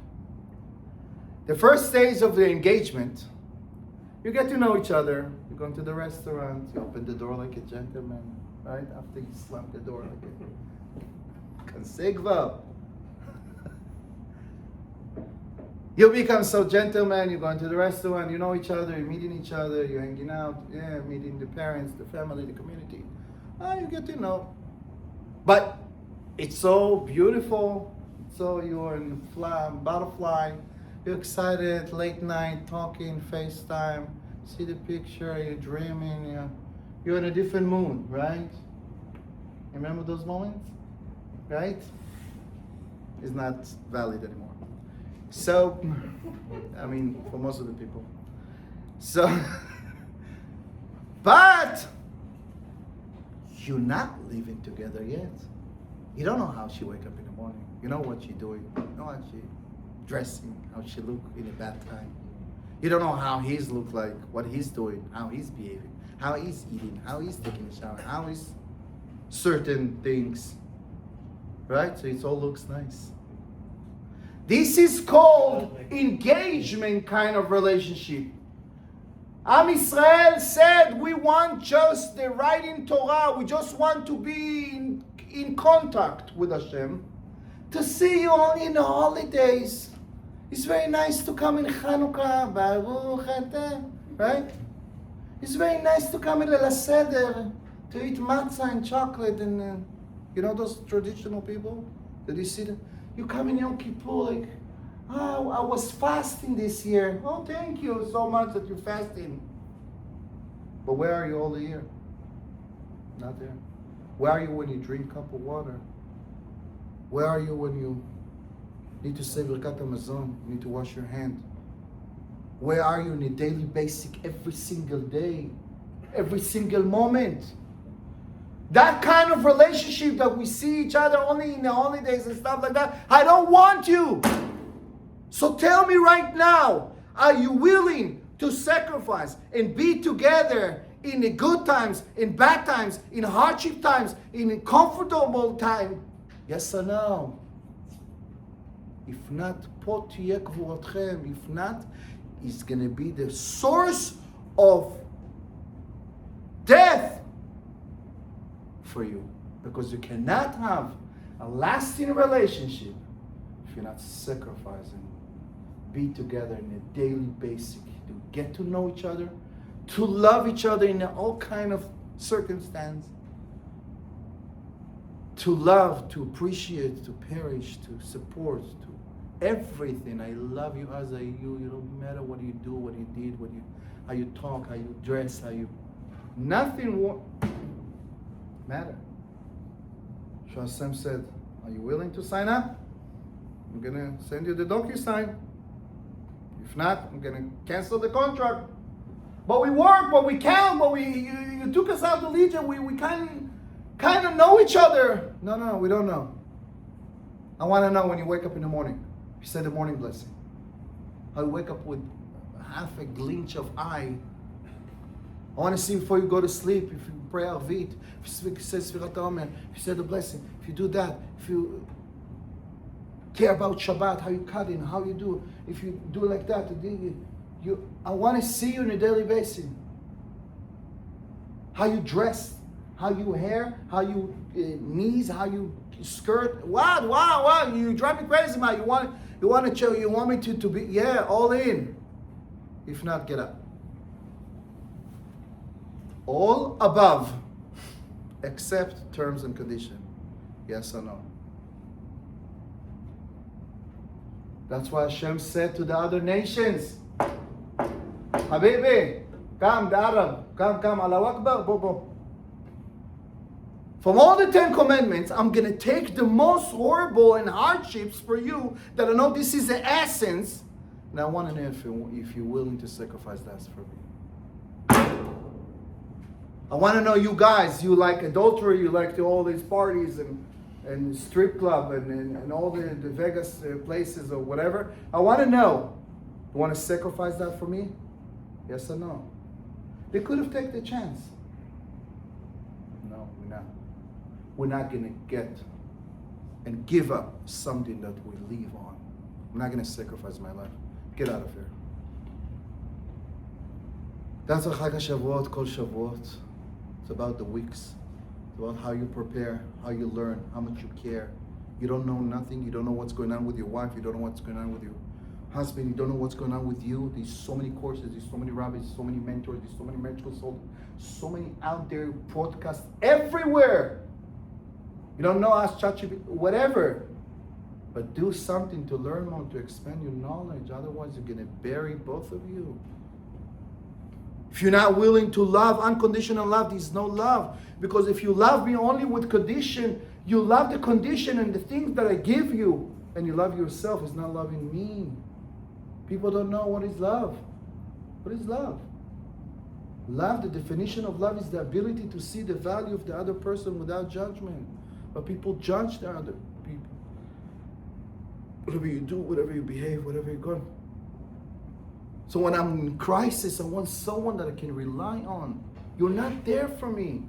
S1: The first stage of the engagement, you get to know each other. You go to the restaurant, you open the door like a gentleman, right? After you slam the door like Consegva. You become so gentleman, you're going to the restaurant, you know each other, you're meeting each other, you're hanging out, meeting the parents, the family, the community. You get to know. But it's so beautiful. So you're in butterfly, you're excited, late night, talking, FaceTime, see the picture, you're dreaming, you're in a different mood, right? Remember those moments? Right? It's not valid anymore. So, I mean, for most of the people. So, but you're not living together yet. You don't know how she wake up in the morning. You know what she's doing. You know how she dressing, how she look in a bad time. You don't know how he's look like, what he's doing, how he's behaving, how he's eating, how he's taking a shower, how he's certain things. Right? So it all looks nice. This is called engagement kind of relationship. Am Israel said we want just the writing Torah. We just want to be in contact with Hashem. To see you only in the holidays. It's very nice to come in Chanukah, Baruch Atah, right? It's very nice to come in Leil Seder, to eat matzah and chocolate and you know those traditional people? Did you see them? You come in Yom Kippur like, I was fasting this year. Oh, thank you so much that you're fasting. But where are you all the year? Not there. Where are you when you drink a cup of water? Where are you when you need to say Birkat HaMazon? You need to wash your hand. Where are you on a daily basis, every single day, every single moment? That kind of relationship that we see each other only in the holidays and stuff like that, I don't want you. So tell me right now, are you willing to sacrifice and be together in the good times, in bad times, in hardship times, in comfortable time? Yes or no? If not, po tiyeh kvuratchem. If not, it's going to be the source of death for you, because you cannot have a lasting relationship if you're not sacrificing, be together in a daily basis, to get to know each other, to love each other in all kind of circumstance, to love, to appreciate, to perish, to support, to everything. I love you as I you. You don't matter what you do, what you did, how you talk, how you dress, nothing matter. Hashem said, are you willing to sign up? I'm going to send you the DocuSign. If not, I'm going to cancel the contract. But we work, but we count, but you took us out to Legion. We kind of know each other. No, we don't know. I want to know when you wake up in the morning. You say the morning blessing. How you wake up with half a glint of eye. I want to see before you go to sleep, if you pray Arvit, if you say Sfirat HaOmer, if you say the blessing, if you do that, if you care about Shabbat, how you cut in, how you do, if you do like that, I want to see you on a daily basis. How you dress, how you hair, how you knees, how you skirt. What? You drive me crazy, man. You want me to be, all in. If not, get up. All above, except terms and condition. Yes or no? That's why Hashem said to the other nations, Habibi, come, the Arab, come, Allahu Akbar, bo. From all the 10 commandments, I'm going to take the most horrible and hardships for you, that I know this is the essence, and I want to know if you're willing to sacrifice that for me. I want to know you guys, you like adultery, you like all these parties and strip club and all the Vegas places or whatever. I want to know, you want to sacrifice that for me? Yes or no? They could have taken the chance. No, we're not. We're not going to get and give up something that we live on. I'm not going to sacrifice my life. Get out of here. That's what Chag HaShavuot, Kol Shavuot. It's about the weeks. It's about how you prepare, how you learn, how much you care, You don't know nothing. You don't know what's going on with your wife. You don't know what's going on with your husband. You don't know what's going on with you. There's so many courses. There's so many rabbis. So many mentors. There's so many marriage consultants. So many out there podcasts everywhere. You don't know, ask ChatGPT, whatever. But do something to learn more, to expand your knowledge. Otherwise, you're going to bury both of you. If you're not willing to love, unconditional love, there's no love. Because if you love me only with condition, you love the condition and the things that I give you, and you love yourself, is not loving me. People don't know what is love. What is love? Love, the definition of love is the ability to see the value of the other person without judgment. But people judge the other people. Whatever you do, whatever you behave, whatever you go. So when I'm in crisis, I want someone that I can rely on. You're not there for me.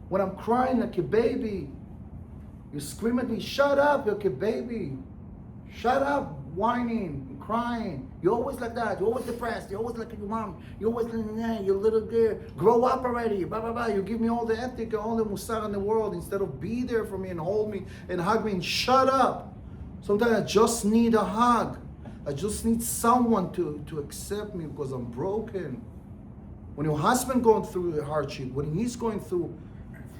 S1: When I'm crying like a baby, you scream at me, shut up, like a baby. Shut up, whining and crying. You're always like that. You're always depressed. You're always like your mom. You're always like that. You're little girl. Grow up already. Blah, blah, blah. You give me all the ethic and all the musar in the world instead of be there for me and hold me and hug me and shut up. Sometimes I just need a hug. I just need someone to accept me because I'm broken. When your husband going through a hardship, when he's going through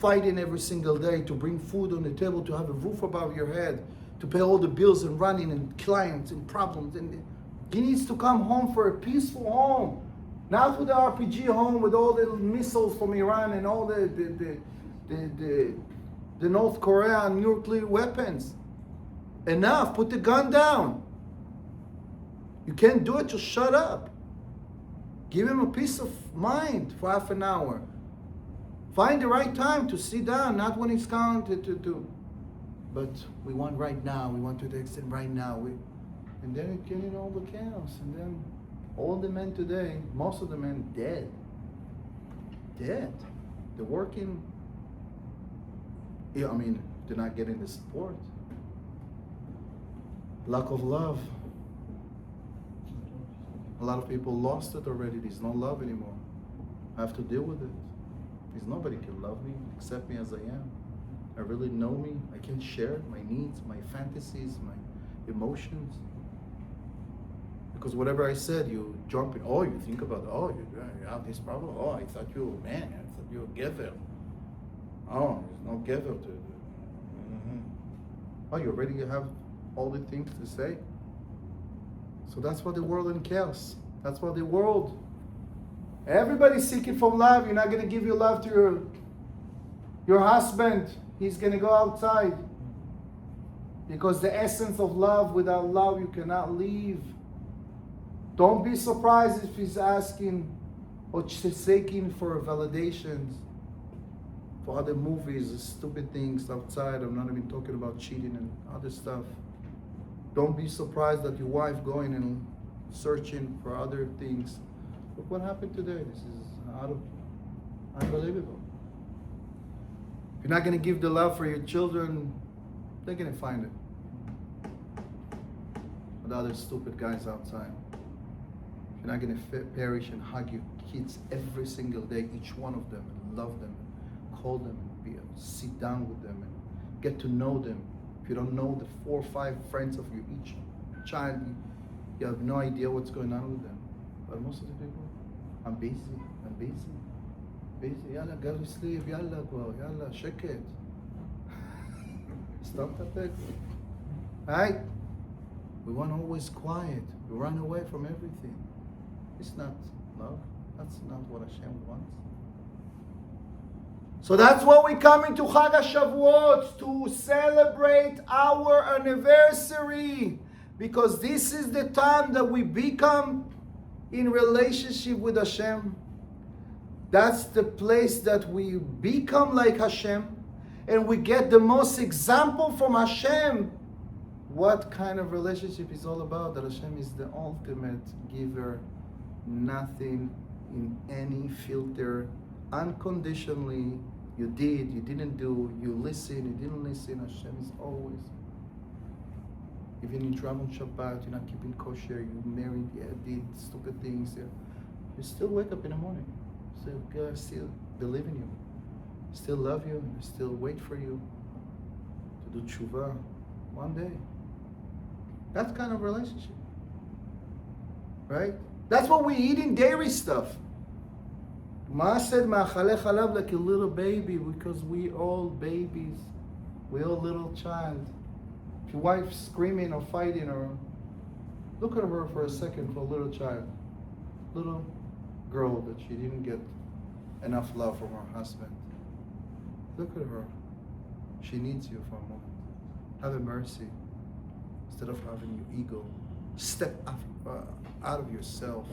S1: fighting every single day to bring food on the table, to have a roof above your head, to pay all the bills and running and clients and problems, and he needs to come home for a peaceful home, not with the RPG home with all the missiles from Iran and all the North Korea nuclear weapons. Enough, put the gun down. You can't do it, just shut up. Give him a peace of mind for half an hour. Find the right time to sit down, not when it's going to. But we want right now, we want to extend right now. And then it get in all the chaos. And then all the men today, most of the men dead. Dead. They're working. Yeah, I mean, they're not getting the support. Lack of love. A lot of people lost it already. There's no love anymore. I have to deal with it. Because nobody can love me, accept me as I am. I really know me. I can share my needs, my fantasies, my emotions. Because whatever I said, you jump in. Oh, you think about, oh, you have this problem. Oh, I thought you were a man. I thought you were a gever. Oh, there's no gever to do. Oh, you already have all the things to say. So that's what the world in chaos. That's what the world. Everybody's seeking for love. You're not going to give your love to your husband. He's going to go outside. Because the essence of love, without love, you cannot live. Don't be surprised if he's asking or seeking for validations for other movies, stupid things outside. I'm not even talking about cheating and other stuff. Don't be surprised that your wife going and searching for other things. Look what happened today. This is unbelievable. If you're not going to give the love for your children, they're going to find it. With other stupid guys outside. If you're not going to perish and hug your kids every single day, each one of them, and love them, and call them, and sit down with them, and get to know them. If you don't know the 4 or 5 friends of your each child, you have no idea what's going on with them. But most of the people, I'm busy. Yalla, go to sleep. Yalla, go. Yalla, sheket. Stop that big. Right? We want always quiet. We run away from everything. It's not love. That's not what Hashem wants. So that's what we come into Chag HaShavuot, to celebrate our anniversary. Because this is the time that we become in relationship with Hashem. That's the place that we become like Hashem. And we get the most example from Hashem. What kind of relationship is all about? That Hashem is the ultimate giver. Nothing in any filter. Unconditionally. You did, you didn't do, you listen, you didn't listen. Hashem is always. Even in travel Shabbat, you're not keeping kosher, you married, did stupid things. You still wake up in the morning. God still believe in you. Still love you, still wait for you to do tshuva. One day. That's kind of relationship. Right? That's what we eat in dairy stuff. Ma said, "Ma'achale chalav," like a little baby, because we all babies. We all little child. If your wife's screaming or fighting, or look at her for a second, for a little child. Little girl that she didn't get enough love from her husband. Look at her. She needs you for a moment. Have a mercy. Instead of having your ego, step out of yourself.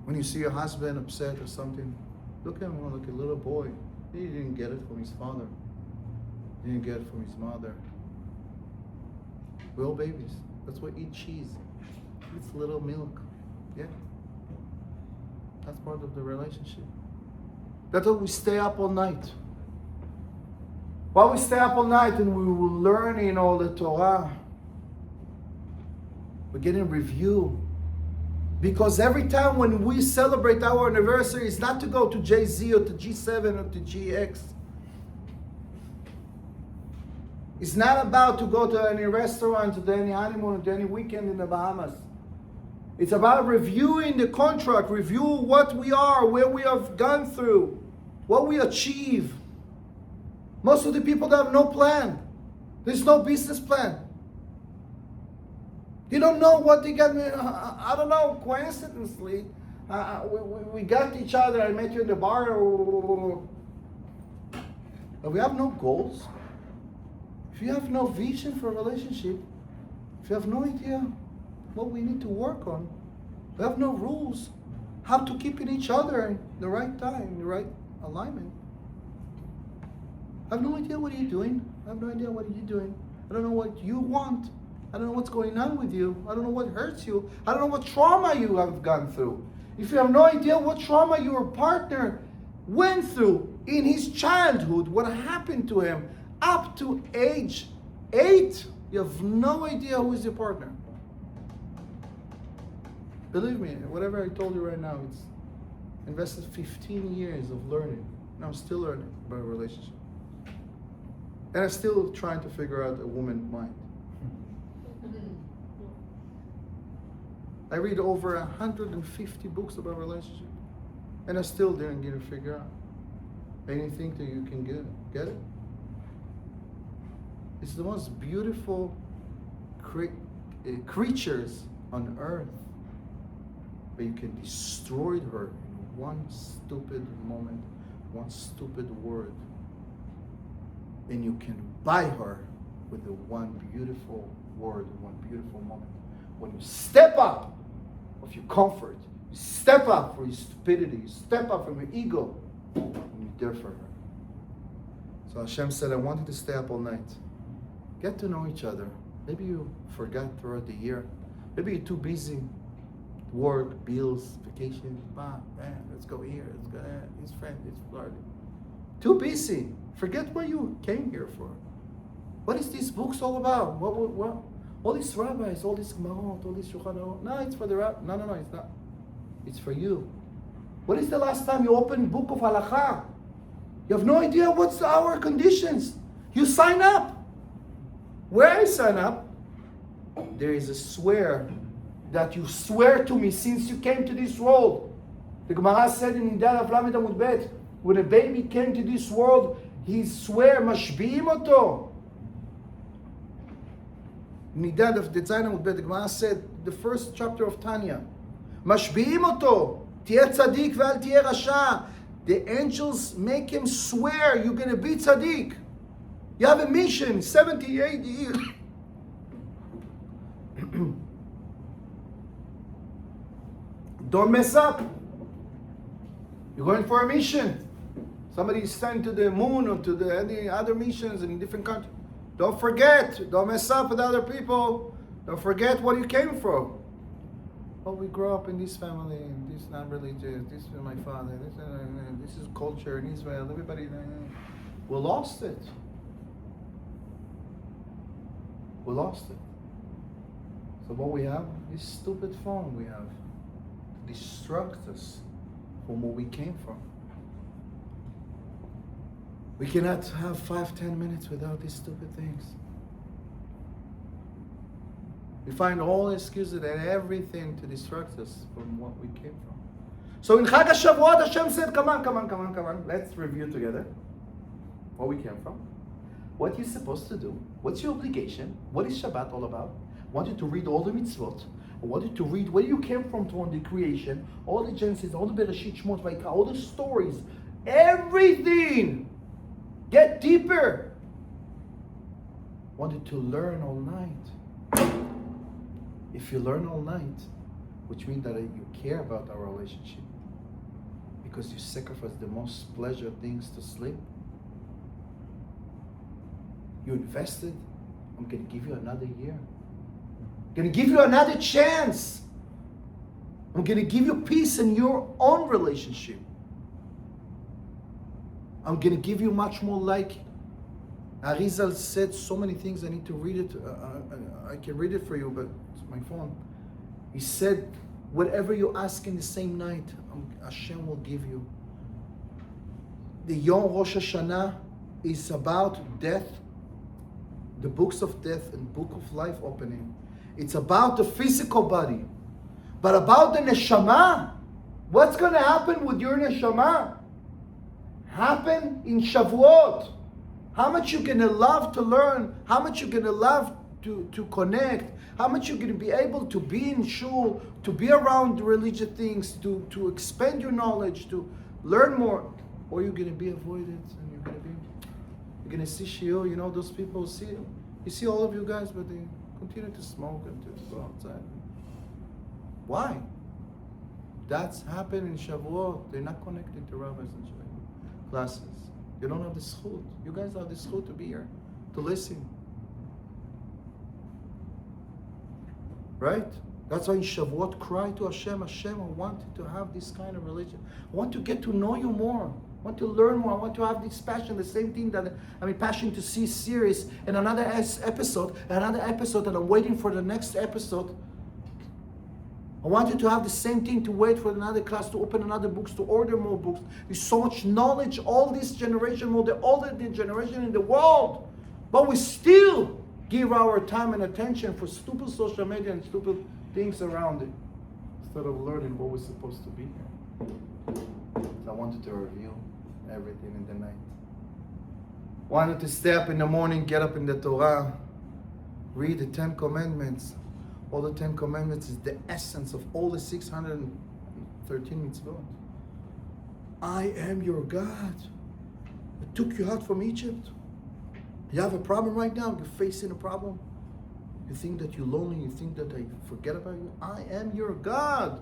S1: When you see your husband upset or something, look at him like a little boy. He didn't get it from his father. He didn't get it from his mother. We're all babies. That's why eat cheese. It's little milk. Yeah. That's part of the relationship. That's why we stay up all night. While we stay up all night and we will learn in all the Torah, we're getting review. Because every time when we celebrate our anniversary, it's not to go to JZ or to G7 or to GX. It's not about to go to any restaurant, to any honeymoon, to any weekend in the Bahamas. It's about reviewing the contract, review what we are, where we have gone through, what we achieve. Most of the people have no plan. There's no business plan. You don't know what they got. I don't know, coincidentally, we got each other. I met you in the bar. But we have no goals. If you have no vision for a relationship, if you have no idea what we need to work on, we have no rules how to keep in each other in the right time, the right alignment. I have no idea what you're doing. I have no idea what you're doing. I don't know what you want. I don't know what's going on with you. I don't know what hurts you. I don't know what trauma you have gone through. If you have no idea what trauma your partner went through in his childhood, what happened to him up to age 8, you have no idea who is your partner. Believe me, whatever I told you right now, it's invested 15 years of learning. And I'm still learning about a relationship. And I'm still trying to figure out a woman's mind. I read over 150 books about relationship, and I still didn't get to figure out anything that you can get it. It's the most beautiful creatures on earth, but you can destroy her in one stupid moment, one stupid word, and you can buy her with the one beautiful word, one beautiful moment. When you step up of your comfort, you step up from your stupidity, you step up from your ego, and you're there for her. So Hashem said, I want you to stay up all night. Get to know each other. Maybe you forgot throughout the year. Maybe you're too busy. Work, bills, vacation, let's go here, let's go there, his friend, his Florida. Too busy. Forget what you came here for. What is these books all about? What? All these rabbis, all these Gemara, all these Shulchan Aruch. No, it's for the rabbi. No, it's not. It's for you. When is the last time you opened book of halakha? You have no idea what's our conditions. You sign up. Where I sign up, there is a swear that you swear to me since you came to this world. The Gemara said in Nidal of Lamed Amud Bet, when a baby came to this world, he swear, mashbi'im oto. Nidad of the Zayin Amud Bet, the Gemara said, the first chapter of Tanya, mashbi'im oto, tiyeh tzadik ve'al tiyeh rasha. The angels make him swear, you're going to be tzaddik. You have a mission, 70, 80 years. Don't mess up. You're going for a mission. Somebody is sent to the moon or to any other missions in different countries. Don't forget. Don't mess up with other people. Don't forget what you came from. Oh, we grow up in this family, and this is not religious. This is my father. This is culture in Israel. Everybody, we lost it. We lost it. So what we have, this stupid phone we have, distracts us from where we came from. We cannot have 5-10 minutes without these stupid things. We find all excuses and everything to distract us from what we came from. So in Chag HaShavuot, Hashem said, come on. Let's review together where we came from. What you're supposed to do. What's your obligation? What is Shabbat all about? I want you to read all the mitzvot. I want you to read where you came from on the creation, all the Genesis, all the Bereshit, Shemot, Vayikra, all the stories, everything. Get deeper. I want you to learn all night. If you learn all night, which means that you care about our relationship, because you sacrifice the most pleasure things to sleep, you invested, I'm going to give you another year. I'm going to give you another chance. I'm going to give you peace in your own relationship. I'm going to give you much more like Arizal said so many things. I need to read it. I can read it for you, but it's my phone. He said, whatever you ask in the same night, Hashem will give you. The Yom Rosh Hashanah is about death, the books of death and book of life opening. It's about the physical body. But about the neshama, what's going to happen with your neshama? Happen in Shavuot. How much you're going to love to learn, how much you're going to love to connect, how much you're going to be able to be in shul, to be around religious things, to expand your knowledge, to learn more, or you're going to be avoided and you're going to see shiur. You know, those people you see all of you guys, but they continue to smoke and to go outside. Why? That's happened in Shavuot. They're not connected to rabbis and classes. You don't have the zchut. You guys have the zchut to be here, to listen. Right? That's why in Shavuot, cry to Hashem, Hashem, I want to have this kind of religion. I want to get to know you more. I want to learn more. I want to have this passion, the same thing that passion to see series and another episode, and I'm waiting for the next episode. I want you to have the same thing, to wait for another class, to open another books, to order more books. There's so much knowledge, all this generation, more the older generation in the world. But we still give our time and attention for stupid social media and stupid things around it, instead of learning what we're supposed to be here. So I wanted to review everything in the night. Wanted to stay up in the morning, get up in the Torah, read the 10 Commandments. All the 10 Commandments is the essence of all the 613 mitzvot. I am your God. I took you out from Egypt. You have a problem right now? You're facing a problem? You think that you're lonely? You think that I forget about you? I am your God.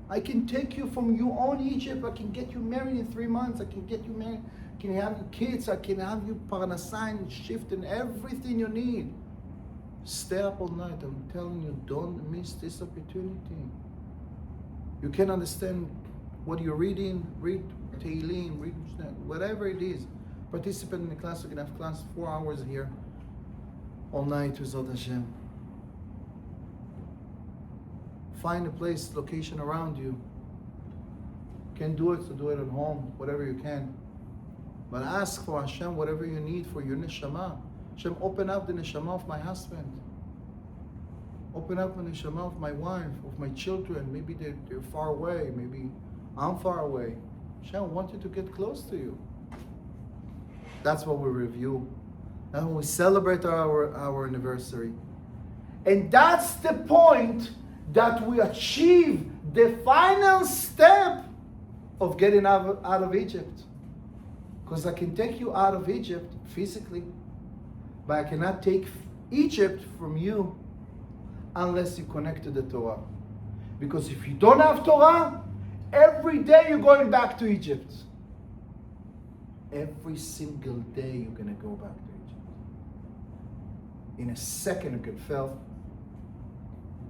S1: I can take you from your own Egypt. I can get you married in 3 months. I can get you married. I can have you kids. I can have you parnasah and shift and everything you need. Stay up all night. I'm telling you, don't miss this opportunity. You can understand what you're reading. Read Tehillim, read whatever it is. Participate in the class. We can have class 4 hours here all night with Zod Hashem. Find a place, location around you. Can do it, so do it at home, whatever you can. But ask for Hashem whatever you need for your neshama. Hashem, open up the neshama of my husband. Open up the neshama of my wife, of my children. Maybe they're far away. Maybe I'm far away. Hashem, I want you to get close to you. That's what we review. And we celebrate our anniversary. And that's the point that we achieve the final step of getting out of Egypt. Because I can take you out of Egypt physically, but I cannot take Egypt from you unless you connect to the Torah. Because if you don't have Torah, every day you're going back to Egypt. Every single day you're going to go back to Egypt. In a second you can feel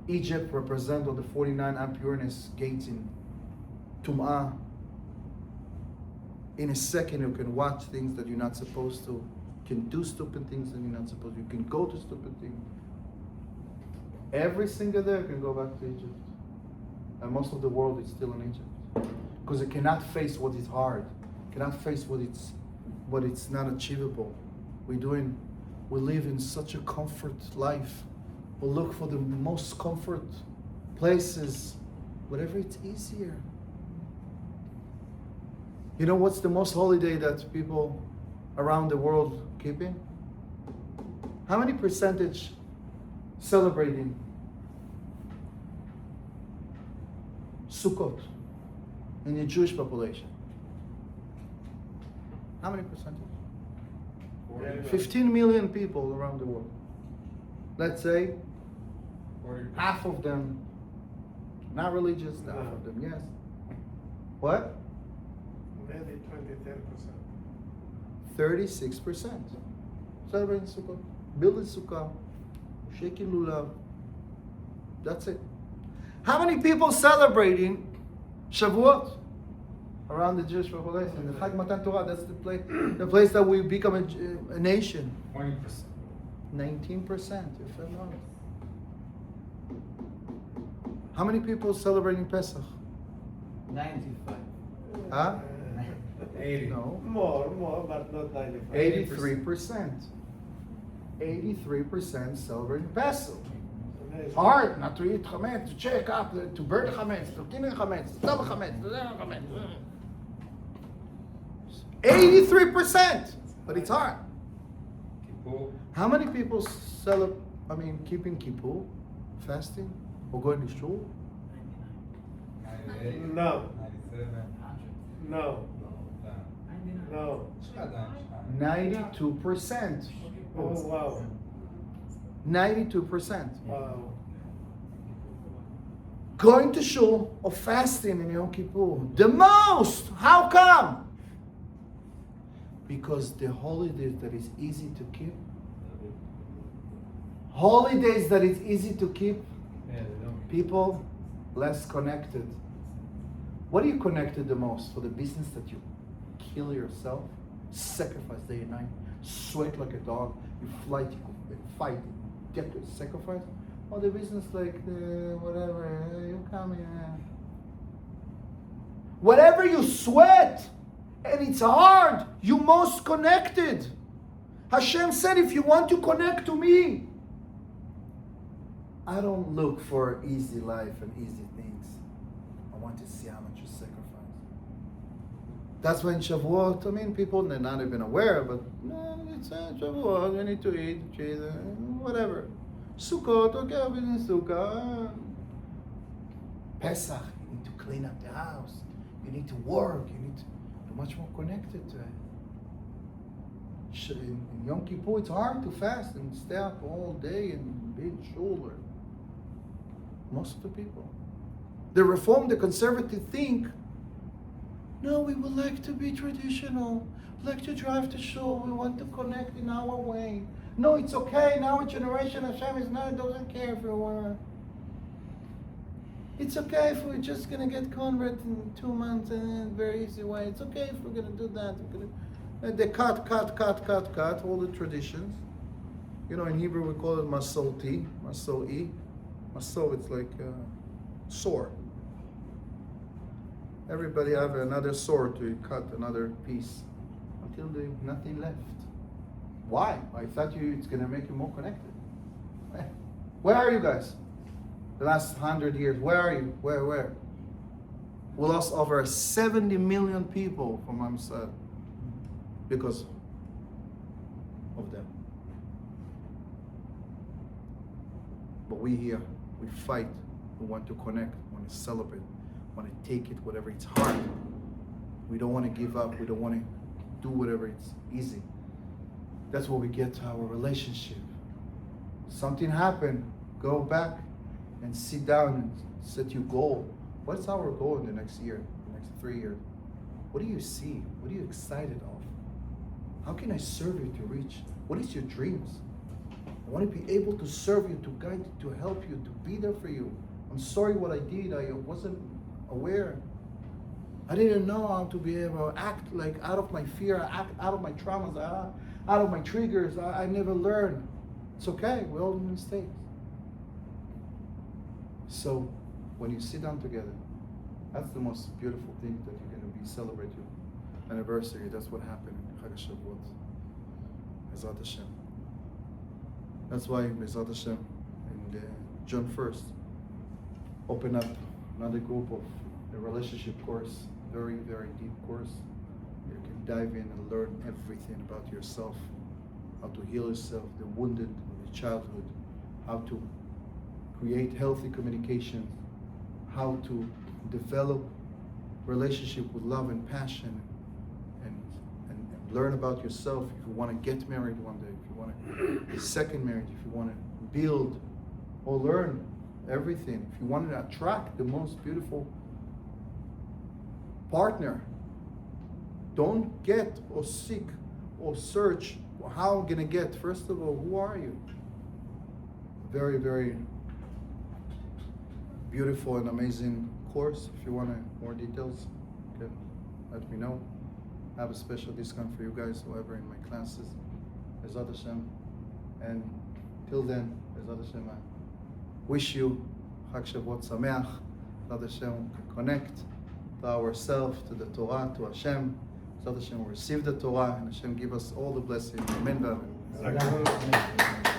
S1: Egypt represents all the 49 impureness gates in Tum'ah. In a second you can watch things that you're not supposed to. You can do stupid things that you're not supposed to. You can go to stupid things. Every single day you can go back to Egypt. And most of the world is still in Egypt. Because it cannot face what is hard. It cannot face what it's but it's not achievable. We live in such a comfort life. We look for the most comfort places, whatever it's easier. You know what's the most holy day that people around the world keeping? How many percentage celebrating Sukkot in the Jewish population? How many percentage? 15 million people around the world. Let's say
S2: 40%.
S1: half of them not religious, half of them yes. What?
S3: Maybe 20-10%.
S1: 36%. Celebrating Sukkot, building Sukkah, shaking lulav. That's it. How many people celebrating Shavuot around the Jewish population? The Chag Matan Torah, that's the place that we become a nation.
S2: 20%.
S1: 19%, if I'm honest. How many people celebrating Pesach?
S4: 95.
S1: Huh?
S2: 80.
S1: No.
S3: More, but not 95.
S1: 83%. 83% celebrating Pesach.
S3: Amazing.
S1: Hard not to eat chametz, to check up, to burn chametz, to clean chametz, to double chametz, to double chametz. 83%, but it's hard.
S2: Kippur.
S1: How many people keeping Kippur, fasting, or going to shul?
S2: 98.
S3: No.
S2: 97.
S3: No. No.
S1: 92%.
S3: Oh, wow.
S1: 92%.
S3: Wow.
S1: Going to shul or fasting in Yom Kippur. The most! How come? Because the holidays that is easy to keep, people less connected. What are you connected the most? For the business that you kill yourself, sacrifice day and night, sweat like a dog, you fight, get to sacrifice? Or the business like whatever, you come here. Whatever you sweat, and it's hard, you most connected. Hashem said, if you want to connect to me, I don't look for easy life and easy things. I want to see how much you sacrifice. That's when Shavuot, people, they're not even aware, but no, it's Shavuot, we need to eat, cheese, whatever. Sukkot, okay, we need Sukkah. Pesach, you need to clean up the house. You need to work. You're much more connected to it. In Yom Kippur, it's hard to fast and stay up all day and be in shul. Most of the people. The Reform, the conservative think, no, we would like to be traditional, like to drive to shul, we want to connect in our way. No, it's okay, in our generation, Hashem doesn't care if we were. It's okay if we're just going to get convert in 2 months and in a very easy way. It's okay if we're going to do that. They cut all the traditions. In Hebrew we call it masoti, masoi. Maso, it's like sword. Everybody have another sword to cut another piece until there's nothing left. Why? I thought it's going to make you more connected. Where are you guys? The last 100 years, where are you? Where? We lost over 70 million people from Am Yisrael because of them. But we here, we fight, we want to connect, we want to celebrate, we want to take it, whatever it's hard. We don't want to give up, we don't want to do whatever it's easy. That's where we get to our relationship. Something happened, go back and sit down and set your goal. What's our goal in the next year, the next 3 years? What do you see? What are you excited of? How can I serve you to reach? What is your dreams? I want to be able to serve you, to guide you, to help you, to be there for you. I'm sorry what I did. I wasn't aware. I didn't know how to be able to act like out of my fear, act out of my traumas, out of my triggers. I never learned. It's okay. We all make mistakes. So when you sit down together, that's the most beautiful thing that you're going to be celebrating. Anniversary. That's what happened. Chag HaShavuot. Bezrat Hashem. That's why Bezrat Hashem in June 1st open up another group of the relationship course, very, very deep course. You can dive in and learn everything about yourself, how to heal yourself, the wounded of your childhood, how to create healthy communication, how to develop relationship with love and passion, and learn about yourself. If you want to get married one day, if you want to be second married, if you want to build or learn everything, if you want to attract the most beautiful partner, don't get or seek or search how I'm going to get. First of all, who are you? Very, very beautiful and amazing course. If you want more details, you can let me know. I have a special discount for you guys, whoever in my classes. Bezrat Hashem. And till then, Bezrat Hashem, I wish you Chag Shavuot Sameach. Bezrat Hashem, we can connect to ourselves, to the Torah, to Hashem. Bezrat Hashem, we receive the Torah, and Hashem give us all the blessings. Amen.
S4: Amen.